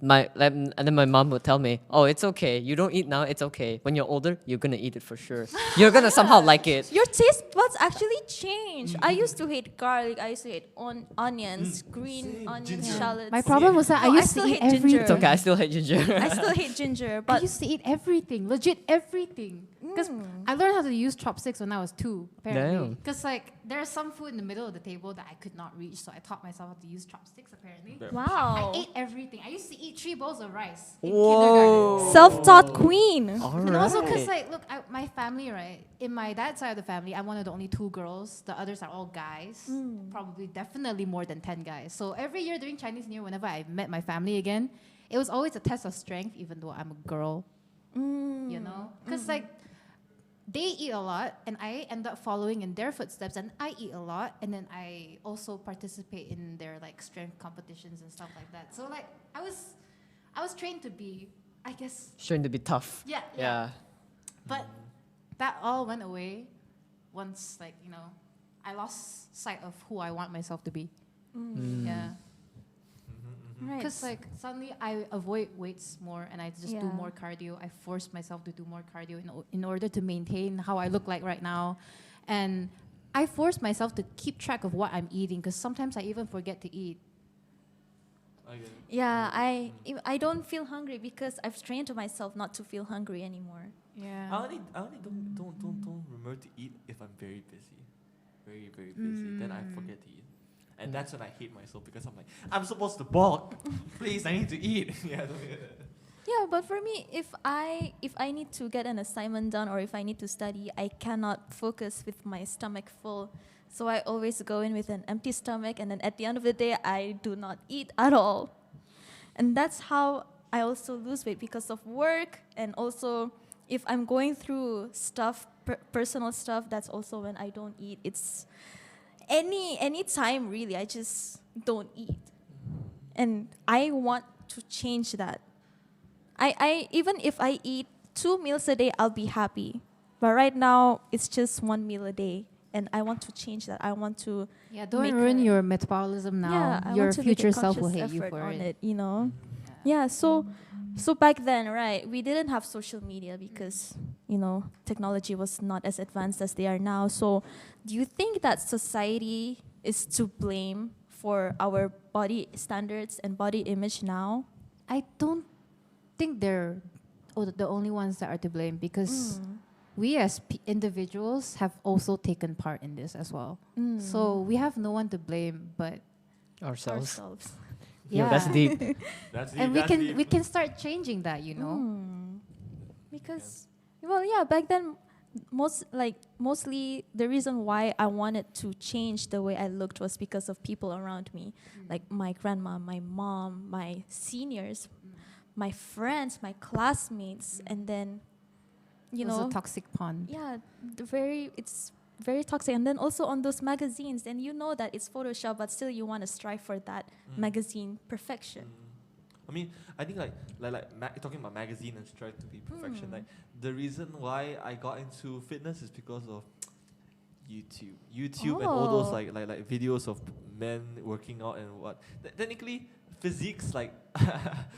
and then my mom would tell me, "Oh, it's okay. You don't eat now. It's okay. When you're older, you're gonna eat it for sure. You're gonna somehow like it." Your taste buds actually change. I used to hate garlic. I used to hate onions, green Same. onions, Ginger. shallots. My problem was that No, I I used still to eat hate ginger. everything. It's okay. I still hate ginger. I still hate ginger, I but used to eat everything, legit everything. Because I learned how to use chopsticks when I was 2, apparently. Damn. Because like there's some food in the middle of the table that I could not reach, so I taught myself how to use chopsticks. Apparently, Yeah. wow. I ate everything. I used to eat 3 bowls of rice in Whoa. kindergarten. Self-taught queen. All And also right. because like, look, my family, right? In my dad's side of the family, I'm one of the only 2 girls. The others are all guys. Probably, definitely more than 10 guys. So every year during Chinese New Year, whenever I met my family again, it was always a test of strength, even though I'm a girl. You know, because like they eat a lot, and I end up following in their footsteps, and I eat a lot, and then I also participate in their like strength competitions and stuff like that. So like I was trained to be, I guess, Trying to be tough. yeah. But that all went away once, like, you know, I lost sight of who I want myself to be. Yeah. Right. Because, like, suddenly I avoid weights more and I just do Yeah. more cardio. I force myself to do more cardio in order to maintain how I look like right now. And I force myself to keep track of what I'm eating because sometimes I even forget to eat. I get it. Yeah, I don't feel hungry because I've trained myself not to feel hungry anymore. Yeah. I only don't remember to eat if I'm very busy, very busy. Then I forget to eat, and that's when I hate myself because I'm like, I'm supposed to bulk. Please, I need to eat. Yeah, I don't get it. Yeah, but for me, if I need to get an assignment done or if I need to study, I cannot focus with my stomach full. So I always go in with an empty stomach, and then at the end of the day, I do not eat at all. And that's how I also lose weight because of work, and also if I'm going through stuff, personal stuff, that's also when I don't eat. It's any time really, I just don't eat. And I want to change that. I even if I eat 2 meals a day, I'll be happy. But right now, it's just 1 meal a day. And I want to change that. I want to Yeah, don't make ruin a- your metabolism now. yeah, I Your want to make a future self will conscious hate you effort for on it. it, you know. Yeah, so back then, right, we didn't have social media because, you know, technology was not as advanced as they are now. So do you think that society is to blame for our body standards and body image now? I don't think they're the only ones that are to blame because we as individuals have also taken part in this as well. So we have no one to blame but Ourselves. Ourselves. Yo, that's deep. That's and deep, that's deep. we can start changing that, you know. Because, well, yeah, back then, mostly the reason why I wanted to change the way I looked was because of people around me, like my grandma, my mom, my seniors, my friends, my classmates, and then, you It was know, a toxic pond. yeah, it's very toxic. And then also on those magazines, and you know that it's Photoshop, but still you want to strive for that magazine perfection. I mean, I think talking about magazine and strive to be perfection. Like the reason why I got into fitness is because of YouTube and all those Oh. like videos of men working out and what. Technically, physiques like.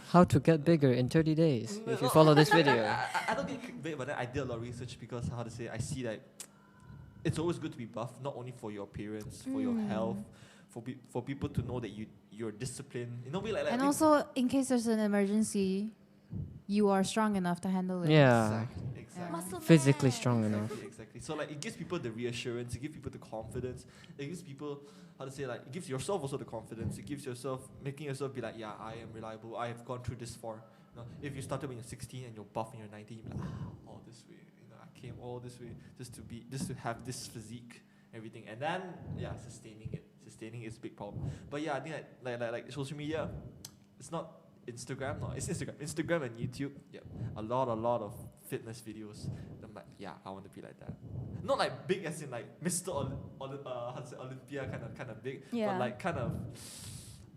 How to get bigger in 30 days. If you follow this video. I don't get clickbait, but then I did a lot of research because how to say I see that it's always good to be buff, not only for your appearance, for your health, for people to know that you're disciplined. You know, And also, in case there's an emergency, you are strong enough to handle it. Yeah. Exactly. Muscle Physically man. strong enough. Exactly. So like it gives people the reassurance, it gives people the confidence, it gives people how to say like it gives yourself also the confidence. It gives yourself making yourself be like, yeah, I am reliable. I have gone through this far. You know, if you started when you're 16 and you're buff when you're 19, you're like, all this way. You know, I came all this way just to have this physique, everything, and then sustaining it. Sustaining is a big problem. But yeah, I think like social media, it's not Instagram. No, it's Instagram. Instagram and YouTube. Yeah, a lot of fitness videos. I'm like, yeah, I want to be like that. Not like big as in like Mr. Olympia kind of big, Yeah. but like kind of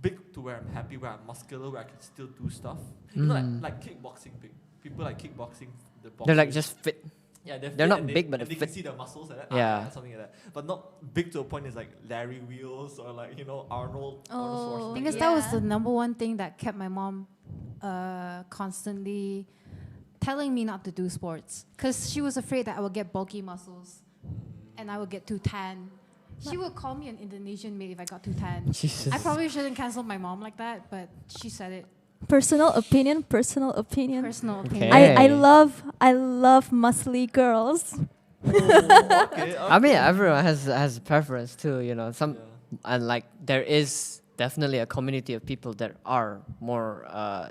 big to where I'm happy, where I'm muscular, where I can still do stuff. You know, like kickboxing big. People like kickboxing. The They're like boxers. just fit. Yeah, they're, They're fit not and big, but and they're they can fit. see the muscles like that. Yeah. Something like that. But not big to a point is like Larry Wheels or like Arnold. Oh, Arnold I Schwarzenegger. think that was Yeah. the number one thing that kept my mom constantly telling me not to do sports because she was afraid that I would get bulky muscles and I would get too tan. She would call me an Indonesian maid if I got too tan. Jesus. I probably shouldn't cancel my mom like that, but she said it. Personal opinion. Personal opinion. Personal Okay. opinion. I Hey. love muscly girls. Okay, I mean, everyone has a preference too. Some Yeah. and like there is definitely a community of people that are more.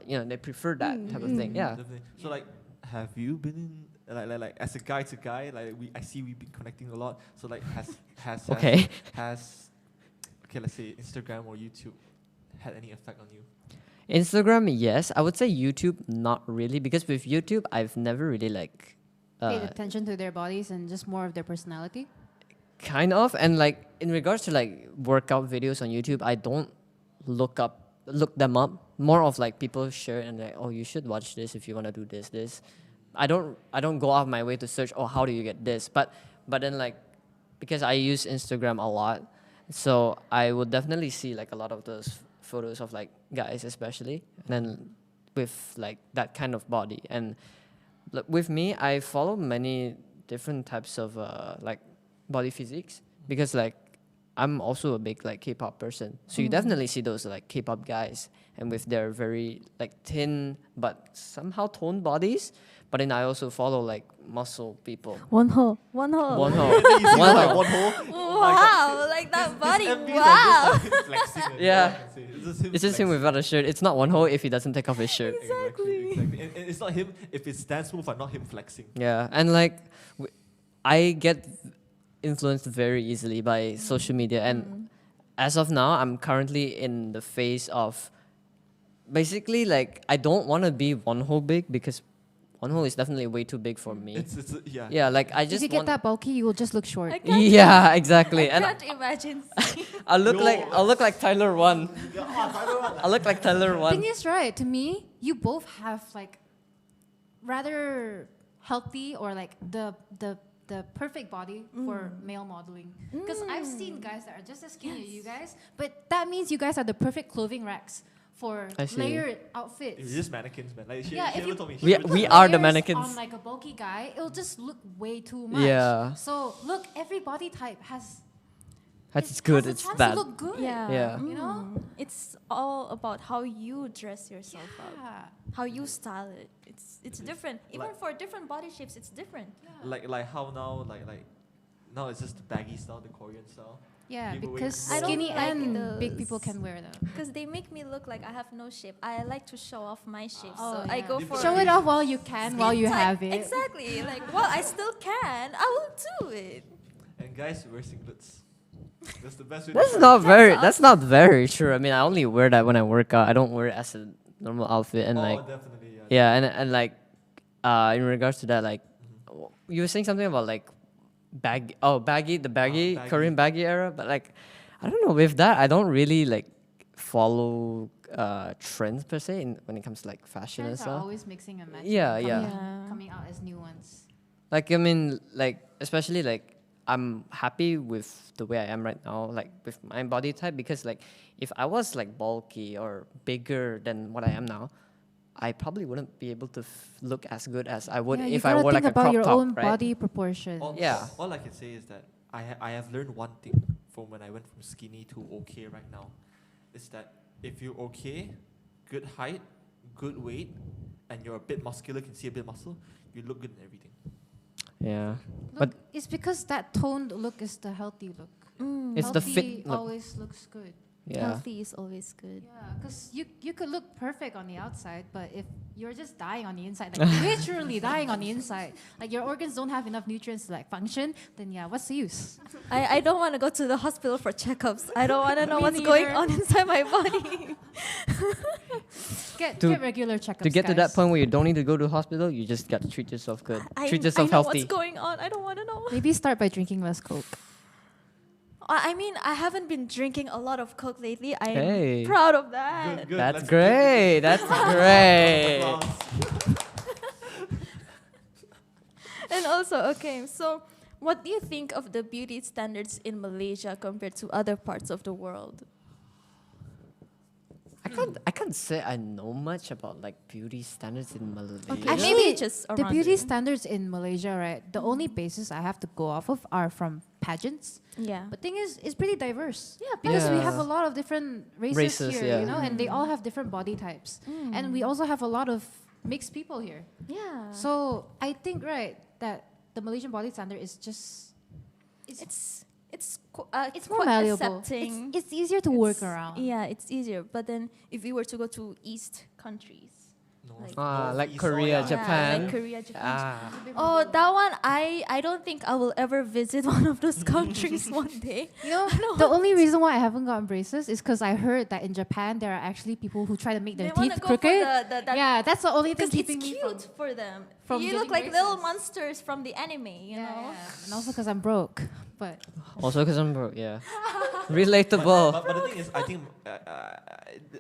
They prefer that type of thing. Yeah. Definitely. So like, have you been in like as a guy to guy? Like I see we've been connecting a lot. So like has Okay. has okay, let's say Instagram or YouTube had any effect on you? Instagram, yes. I would say YouTube, not really, because with YouTube, I've never really like. Paid attention to their bodies and just more of their personality. Kind of, and like in regards to like workout videos on YouTube, I don't look them up. More of like people share and like, oh, you should watch this if you want to do this. I don't go out of my way to search. Oh, how do you get this? But then like because I use Instagram a lot, so I would definitely see like a lot of those photos of like guys especially, and then with like that kind of body. And with me, I follow many different types of like body physiques because like I'm also a big like K-pop person, so you definitely see those like K-pop guys and with their very like thin but somehow toned bodies. But then I also follow like muscle people. One hole. One You hole. see One like hole. one hole. Wow, like that body. MV is Wow. like just like flexing. Yeah. All I can say. It's just him flexing. without a shirt. It's not one hole if he doesn't take off his shirt. Exactly. And it's not him if it's dance move, but not him flexing. Yeah, and like I get influenced very easily by social media, and as of now, I'm currently in the phase of basically like I don't want to be one hole big because one hole is definitely way too big for me. It's yeah. Yeah, like I If just you get want. that bulky, you will just look short. I can't, Yeah, exactly, I and can't imagine. I'll look like Tyler One. Yeah, I look like Tyler One. Thing is, right, to me, you both have like rather healthy or like the perfect body for male modeling. Because I've seen guys that are just as skinny as you guys, but that means you guys are the perfect clothing racks for I see. layered outfits. It's just mannequins, man. Like she Yeah, if never you- told me. We- She never we told are me. the Layers mannequins. on like a bulky guy, it'll just look way too much. Yeah. So look, every body type has That's good. has a It's chance bad. to look good. Yeah. Yeah. You know? It's all about how you dress yourself up, Yeah. how you style it. It's different. Even Like- for different body shapes, it's different. Like how now like now it's just the baggy style, the Korean style. Yeah, People wear because I don't skinny like and big those. people can wear them. Because they make me look like I have no shape. I like to show off my shape, Oh, so I yeah. go You for Show it off while you can, while you skin have tight. it. Exactly. Like while I still can, I will do it. And guys wear singlets. That's the best way. That's to not very. That's not very true. I mean, I only wear that when I work out. I don't wear it as a normal outfit. And Oh, like, definitely. yeah, and like, in regards to that, like, you were saying something about like, baggy baggy. Korean baggy era. But like, I don't know. With that, I don't really like follow trends per se when it comes to like fashion and Trends are stuff. always mixing and matching. Yeah, coming, yeah. Coming out as new ones. Like I mean, like especially like I'm happy with the way I am right now, like with my body type, because like if I was like bulky or bigger than what I am now, I probably wouldn't be able to look as good as I would Yeah, you if I gotta wore think like a about crop your top, own right? body proportions. Yeah. All I can say is that I have learned one thing from when I went from skinny to okay right now, is that if you're okay, good height, good weight, and you're a bit muscular, can see a bit of muscle, you look good in everything. Yeah, Look, but it's because that toned look is the healthy look. it's the Healthy fit look. always looks good. Yeah, Healthy is always good. Yeah, because you could look perfect on the outside, but if you're just dying on the inside, like literally dying on the inside, like your organs don't have enough nutrients to like function, then yeah, what's the use? I don't want to go to the hospital for checkups. I don't want to know Me what's going neither. on inside my body. Get To- regular checkups. to get to that guys. point where you don't need to go to hospital, you just got to treat yourself good. Treat I yourself know healthy. what's going on. I don't want to know. Maybe start by drinking less Coke. I mean, I haven't been drinking a lot of Coke lately. I'm Hey. proud of that. Good. That's Let's great. That's great. Applause. And also, okay, so what do you think of the beauty standards in Malaysia compared to other parts of the world? I can't say I know much about like beauty standards in Malaysia. Okay, Actually, maybe just the around beauty there. standards in Malaysia, right? The only basis I have to go off of are from pageants. Yeah. But thing is, it's pretty diverse. Yeah, Because we have Yeah. a lot of different races, Races, here, yeah. you know, and they all have different body types. And we also have a lot of mixed people here. Yeah. So I think, right, that the Malaysian body standard is just it's more quite malleable. accepting. It's easier to work It's- around. Yeah, it's easier. But then if we were to go to East countries, North- Like Northeast, Korea, yeah. Japan. like Korea, Japan. Ah, Oh, that one I don't think I will ever visit one of those countries one day. You know, the only reason why I haven't gotten braces is because I heard that in Japan there are actually people who try to make their They wanna teeth go for crooked. that Yeah, that's the only thing because it's keeping me cute for them. from You look getting like little braces. monsters from the anime, you know. And also because I'm broke. But also because I'm broke. Yeah, relatable. But the thing is, I think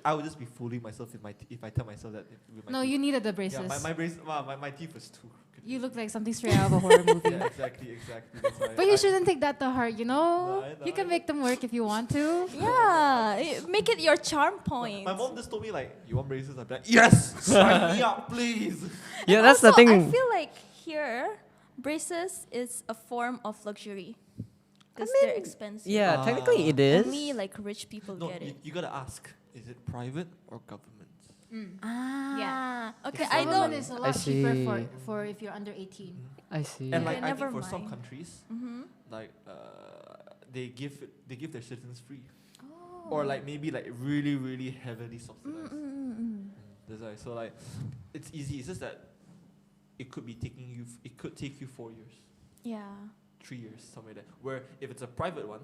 I would just be fooling myself if I tell myself that with my no, teeth. you needed the Yeah, braces. my teeth was too crooked. You look like something straight out of a horror movie. Yeah, exactly. That's why But you shouldn't take that to heart, you know? No, I know, You can I make them work if you want to. Yeah, make it your charm point. My mom just told me like, you want braces? I'd be like, yes, sign me up, please. Yeah, And that's the also, thing. I feel like here, braces is a form of luxury because they're expensive. Yeah, technically it is. Only like rich people No, get it. you gotta ask, is it private or government? Ah, okay. It's I Government don't. is a I lot cheaper see. for if you're under 18. I see. And Okay, like I never think for some mind. countries, Mm-hmm. like they give their citizens free, Oh. or like maybe like really heavily subsidized. Mm. That's why. So like, it's easy. It's just that it could be taking you. It could take you 4 years, Yeah. 3 years, somewhere there. Where if it's a private one,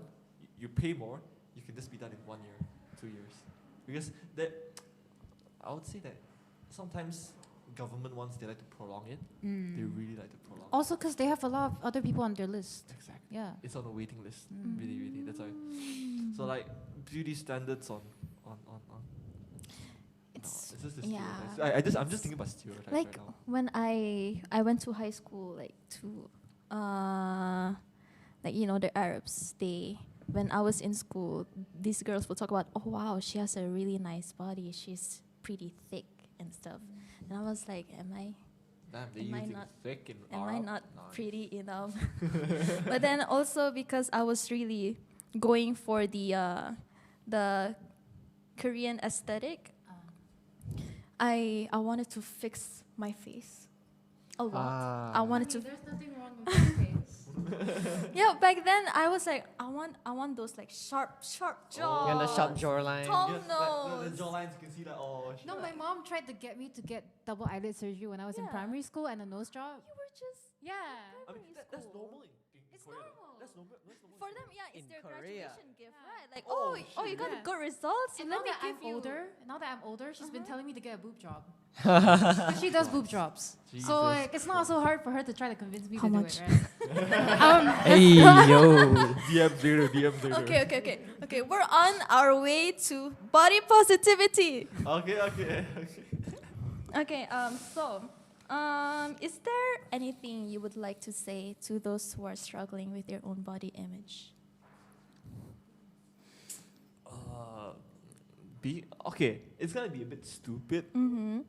you pay more. You can just be done in 1 year, 2 years. Because that, I would say that sometimes government ones they like to prolong it. They really like to prolong. Also, because they have a lot of other people on their list. Exactly. Yeah. It's on the waiting list. Really. That's why. So like beauty standards on. It's It's just the yeah. stereotypes. I'm just thinking about stereotypes like right now. when I went to high school, like to like you know the Arabs. When I was in school, these girls would talk about, oh wow, she has a really nice body. She's pretty thick and stuff. And I was like, am I Damn, Am I use it not- thick in am I Arab? not Nice. pretty enough? But then also because I was really going for the Korean aesthetic, I wanted to fix my face a lot. I wanted to. There's nothing wrong with your face. Yeah, back then I was like, I want those like sharp jaws. Yeah, the sharp jawline. Tall Yeah, like the nose. jawlines, you can see that. Oh, No, my mom tried to get me to get double eyelid surgery when I was in Yeah. primary school and a nose job. You were just Yeah. I mean, that's school. normal in It's Korea. normal. That's normal. That's normal. for them. Yeah, it's In their Korea. graduation gift, Yeah. right? Like, Oh, oh, you shit. got Yeah. good results. And Let now me that give I'm you. older, she's been telling me to get a boob job. Ah. 'Cause she does boob jobs. Jesus So like, it's not so hard for her to try to convince me How to much? do it, right? Hey yo. DM later. Okay. We're on our way to body positivity. Okay. Okay. Is there anything you would like to say to those who are struggling with their own body image? It's gonna be a bit stupid, Mm-hmm.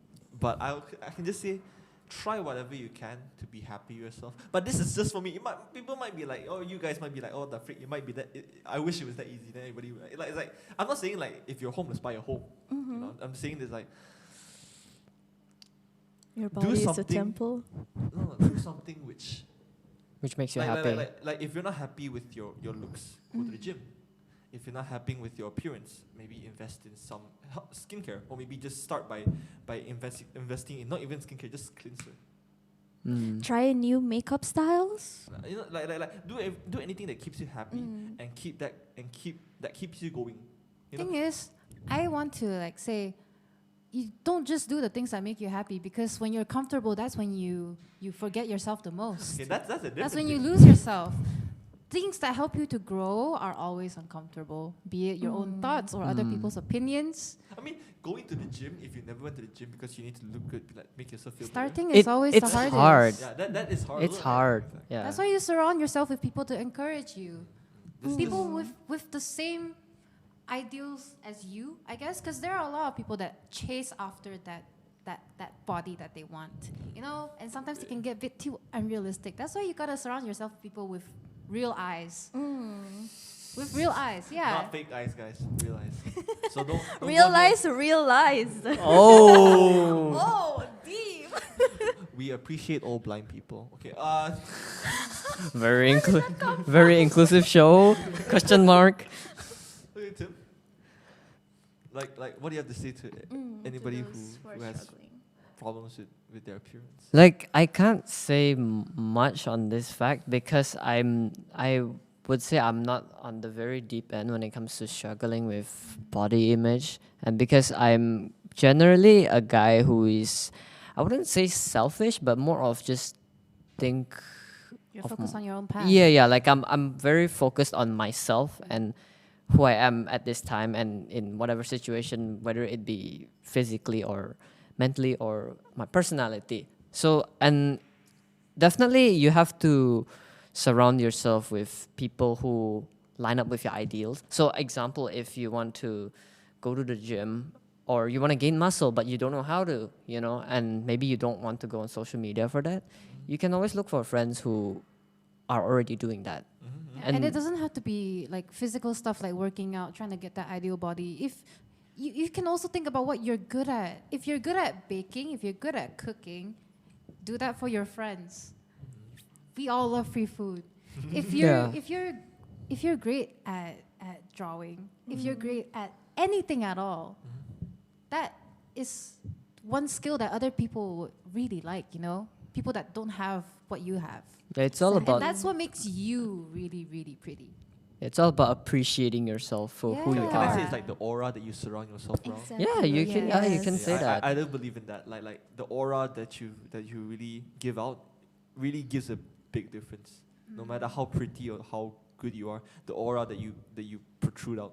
but I can just say, try whatever you can to be happy yourself. But this is just for me. People might be like, oh, you guys might be like, oh, the freak. It might be that. I wish it was that easy. Then everybody would, it's like I'm not saying like if you're homeless, buy a home. Mm-hmm. You know, I'm saying this like Your Do body is a something. temple. do something which Which makes you like, happy. like if you're not happy with your looks, go to the gym. If you're not happy with your appearance, maybe invest in some skincare, or maybe just start by investing in not even skincare, just cleanser. Mm. Try new makeup styles. You know, like do anything that keeps you happy Mm. and keep that keeps you going. You know? Thing is, I want to like say, you don't just do the things that make you happy, because when you're comfortable, that's when you forget yourself the most. Okay, that's a different That's when you thing. lose yourself. things that help you to grow are always uncomfortable, be it your own thoughts or other people's opinions. I mean, going to the gym, if you never went to the gym because you need to look good, like make yourself feel Starting better. is always the it's hardest. hard. Yeah, that is hard. It's hard. Yeah. That's why you surround yourself with people to encourage you. This People with the same ideals as you, I guess, because there are a lot of people that chase after that body that they want, you know, and sometimes it can get a bit too unrealistic. That's why you gotta surround yourself with people with real eyes. With real eyes, yeah. Not fake eyes, guys. Real eyes. So don't go here. Realize. Oh. Oh, deep. We appreciate all blind people. Okay. Very inclusive show. Question mark. Okay, Tim. Like, what do you have to say to anybody who has problems with their appearance? Like I can't say much on this fact because I would say I'm not on the very deep end when it comes to struggling with body image, and because I'm generally a guy who is, I wouldn't say selfish, but more of just think. You're of focused on your own path. Yeah. Like I'm very focused on myself and who I am at this time and in whatever situation, whether it be physically or mentally or my personality. So, and definitely you have to surround yourself with people who line up with your ideals. So, example, if you want to go to the gym or you want to gain muscle but you don't know how to, you know, and maybe you don't want to go on social media for that, you can always look for friends who are already doing that. And it doesn't have to be like physical stuff like working out, trying to get that ideal body. If you can also think about what you're good at. If you're good at baking, if you're good at cooking, do that for your friends. We all love free food. If you're great at drawing, if you're great at anything at all, that is one skill that other people would really like, you know? People that don't have what you have. Yeah, it's all And about that's what makes you really, really pretty. it's all about appreciating yourself for who you Yeah. Can I are. say it's like the aura that you surround yourself around? Exactly. Yeah, you can. Yeah, you can Yes. say that. I do believe in that. Like the aura that you really give out really gives a big difference. No matter how pretty or how good you are, the aura that you protrude out.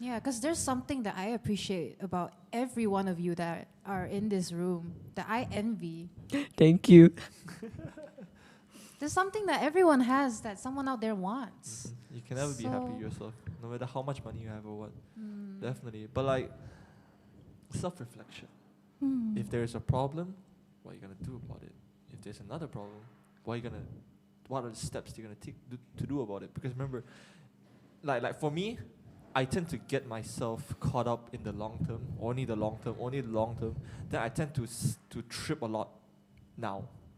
Yeah, because there's something that I appreciate about every one of you that are in this room that I envy. Thank you. There's something that everyone has that someone out there wants. You can never be happy So- yourself, no matter how much money you have or what. Definitely. But like self-reflection. If there is a problem, what are you gonna do about it? If there's another problem, what are the steps you're gonna take to do about it? Because remember, like for me, I tend to get myself caught up in the long term, only the long term. Then I tend to trip a lot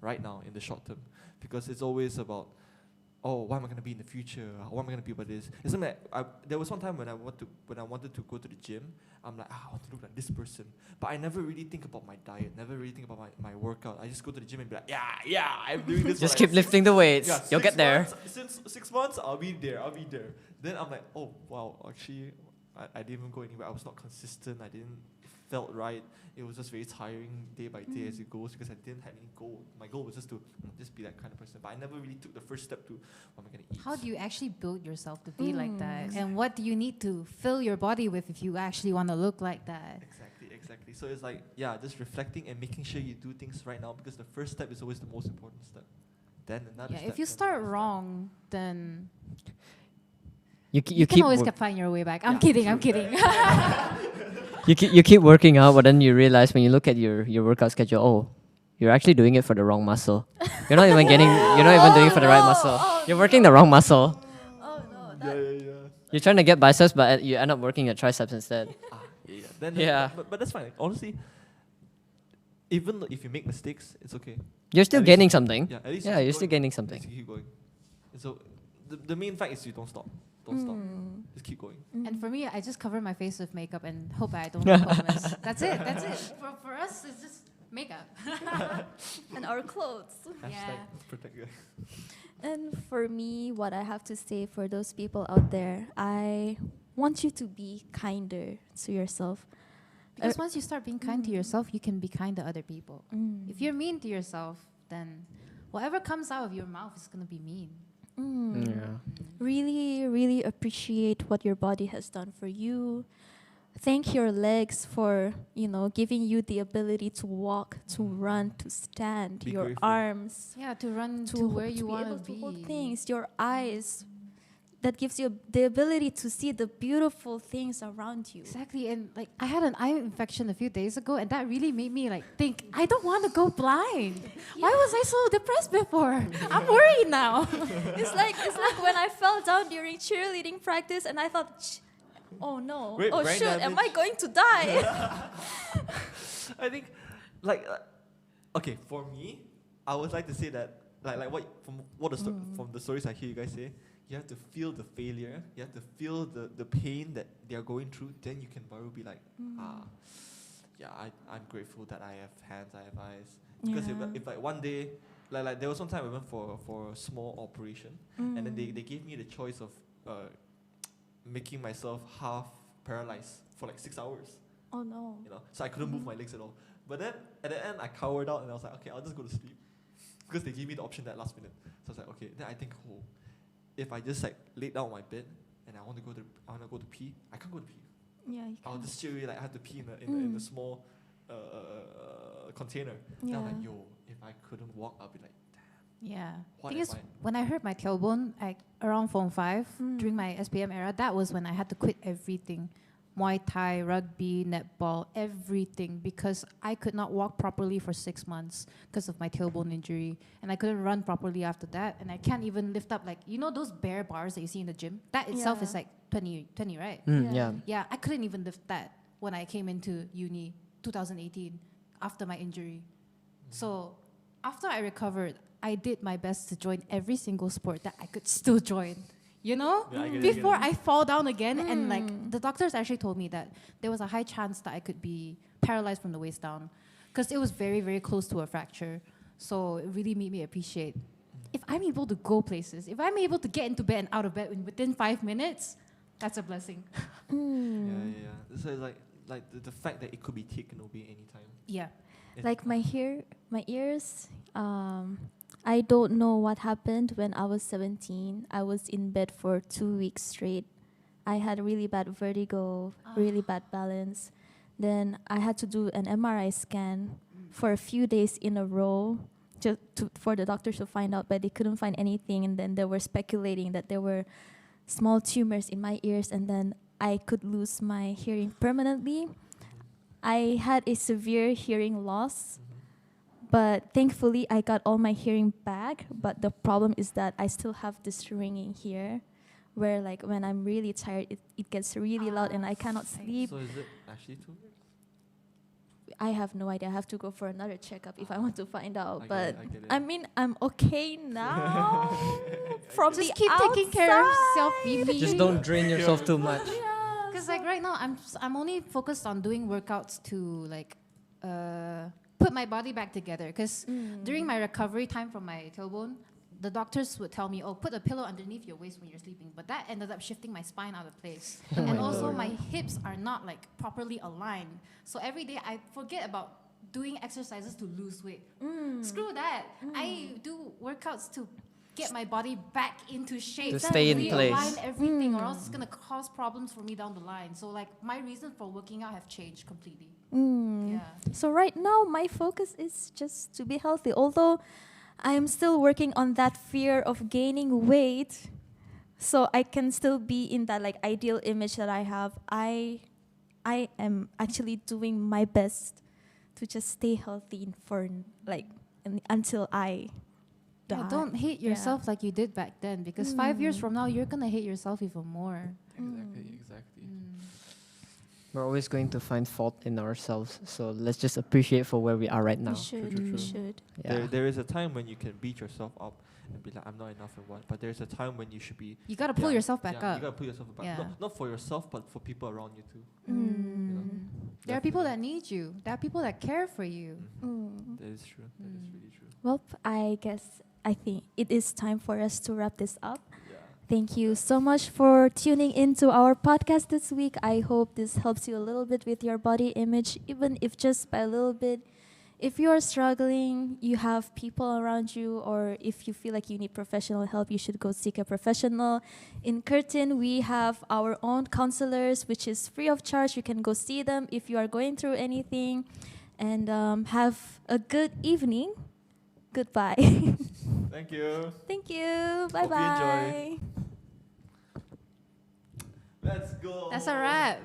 right now in the short term, because it's always about, oh, what am I gonna be in the future? What am I gonna be about this? It's something there was one time when I wanted to go to the gym, I'm like, I want to look like this person, but I never really think about my diet, never really think about my workout. I just go to the gym and be like, yeah, I'm doing this. Just for keep like lifting the weights. yeah, You'll get there. Since 6 months, I'll be there. Then I'm like, oh wow, actually, I didn't even go anywhere. I was not consistent. I didn't felt right. It was just very tiring day by day as it goes, because I didn't have any goal. My goal was just to just be that kind of person. But I never really took the first step to what am I gonna eat. How do you actually build yourself to be like that? And what do you need to fill your body with if you actually want to look like that? Exactly. So it's like, yeah, just reflecting and making sure you do things right now, because the first step is always the most important step. Then another Yeah, step. if you then start another step. wrong, then You you can keep always wor- find your way back. I'm Yeah, kidding. I'm true. kidding. you keep working out, but then you realize when you look at your workout schedule, oh, you're actually doing it for the wrong muscle. You're not even doing it for the right muscle. You're working the wrong muscle. Oh no. Yeah. You're trying to get biceps, but you end up working your triceps instead. Yeah. Then Yeah. But that's fine. Honestly, even if you make mistakes, it's okay. You're still At least- gaining something. Yeah, at least Yeah, you you're keep still going. gaining At something. least you keep going. And so the main fact is you don't stop. Don't stop. Just keep going. And for me, I just cover my face with makeup and hope I don't look homeless. That's it. For us, it's just makeup. And our clothes. Hashtag protect you. And for me, what I have to say for those people out there, I want you to be kinder to yourself. Because once you start being kind to yourself, you can be kind to other people. If you're mean to yourself, then whatever comes out of your mouth is going to be mean. Yeah. Really, really appreciate what your body has done for you. Thank your legs for, giving you the ability to walk, to run, to stand. Be Your grateful. arms Yeah, to run to, to where to you be want able to to be. hold things. Your eyes that gives you the ability to see the beautiful things around you. Exactly, and like I had an eye infection a few days ago, and that really made me like think I don't want to go blind. Why was I so depressed before? I'm worried now. It's like when I fell down during cheerleading practice and I thought, oh no, Wait, oh brain shoot, am I damage? going to die? I think, like, okay, for me, I would like to say that, like what from what the from the stories I hear you guys say, you have to feel the failure, you have to feel the pain that they are going through. Then you can baru be like, yeah, I'm grateful that I have hands, I have eyes. Because Yeah. if like one day, like there was one time I went for a small operation, and then they gave me the choice of making myself half paralyzed for like 6 hours. Oh no. So I couldn't move my legs at all. But then at the end, I cowered out and I was like, okay, I'll just go to sleep, because they gave me the option that last minute. So I was like, okay. Then I think, oh, if I just like lay down on my bed and I want to go to pee, I can't go to pee. Yeah, you I'll can. just straight away like I have to pee in a small container. Then I'm like, Yeah. yo, if I couldn't walk, I'll be like, Yeah. What Thing am is, I- when I hurt my tailbone, like around Form 5, during my SPM era, that was when I had to quit everything. Muay Thai, rugby, netball, everything, because I could not walk properly for 6 months because of my tailbone injury. And I couldn't run properly after that. And I can't even lift up, like, those bare bars that you see in the gym? That itself is Yeah. like 20, right? Mm, Yeah. yeah. Yeah, I couldn't even lift that when I came into uni 2018 after my injury. So after I recovered, I did my best to join every single sport that I could still join. Yeah, I get it, Before I get I fall down again, and like the doctors actually told me that there was a high chance that I could be paralyzed from the waist down, because it was very, very close to a fracture. So it really made me appreciate if I'm able to go places, if I'm able to get into bed and out of bed within 5 minutes, that's a blessing. yeah. So it's like the fact that it could be taken away anytime. Yeah. Like my ears, I don't know what happened when I was 17. I was in bed for 2 weeks straight. I had really bad vertigo, really bad balance. Then I had to do an MRI scan for a few days in a row just for the doctors to find out, but they couldn't find anything. And then they were speculating that there were small tumors in my ears, and then I could lose my hearing permanently. I had a severe hearing loss, but thankfully I got all my hearing back. But the problem is that I still have this ringing here, where like when I'm really tired, it gets really loud and I cannot sleep. So is it actually too? I have no idea. I have to go for another checkup if I want to find out. I get But it, I get it. I mean, I'm okay now. From Just the keep taking care of yourself, outside. Mimi. Just don't drain yourself too much. Yeah, Because like right now, I'm only focused on doing workouts to like put my body back together. Because during my recovery time from my tailbone, the doctors would tell me, "Oh, put a pillow underneath your waist when you're sleeping." But that ended up shifting my spine out of place, and my also Lord. my hips are not like properly aligned. So every day I forget about doing exercises to lose weight. Screw that! I do workouts to get my body back into shape, To stay in place. realign everything, or else it's gonna cause problems for me down the line. So like my reasons for working out have changed completely. Yeah. So right now, my focus is just to be healthy. Although I'm still working on that fear of gaining weight, so I can still be in that like ideal image that I have. I am actually doing my best to just stay healthy for like until I die. Yeah, don't hate Yeah. yourself like you did back then, because 5 years from now you're gonna hate yourself even more. Exactly. We're always going to find fault in ourselves, so let's just appreciate for where we are right now. We should. True, We true. should. Yeah. There is a time when you can beat yourself up and be like, I'm not enough and what. But there's a time when you should be. You gotta pull yourself back You up. gotta pull yourself back. Yeah. Not for yourself, but for people around you too. There are people that need you. There are people that care for you. That is true. That is really true. Well, I think it is time for us to wrap this up. Yeah. Thank you so much for tuning into our podcast this week. I hope this helps you a little bit with your body image, even if just by a little bit. if you are struggling, you have people around you, or if you feel like you need professional help, you should go seek a professional. In Curtin, we have our own counselors, which is free of charge. You can go see them if you are going through anything. And have a good evening. Goodbye. Thank you. Thank you. Bye Hope you bye. enjoy. Let's go. That's a wrap.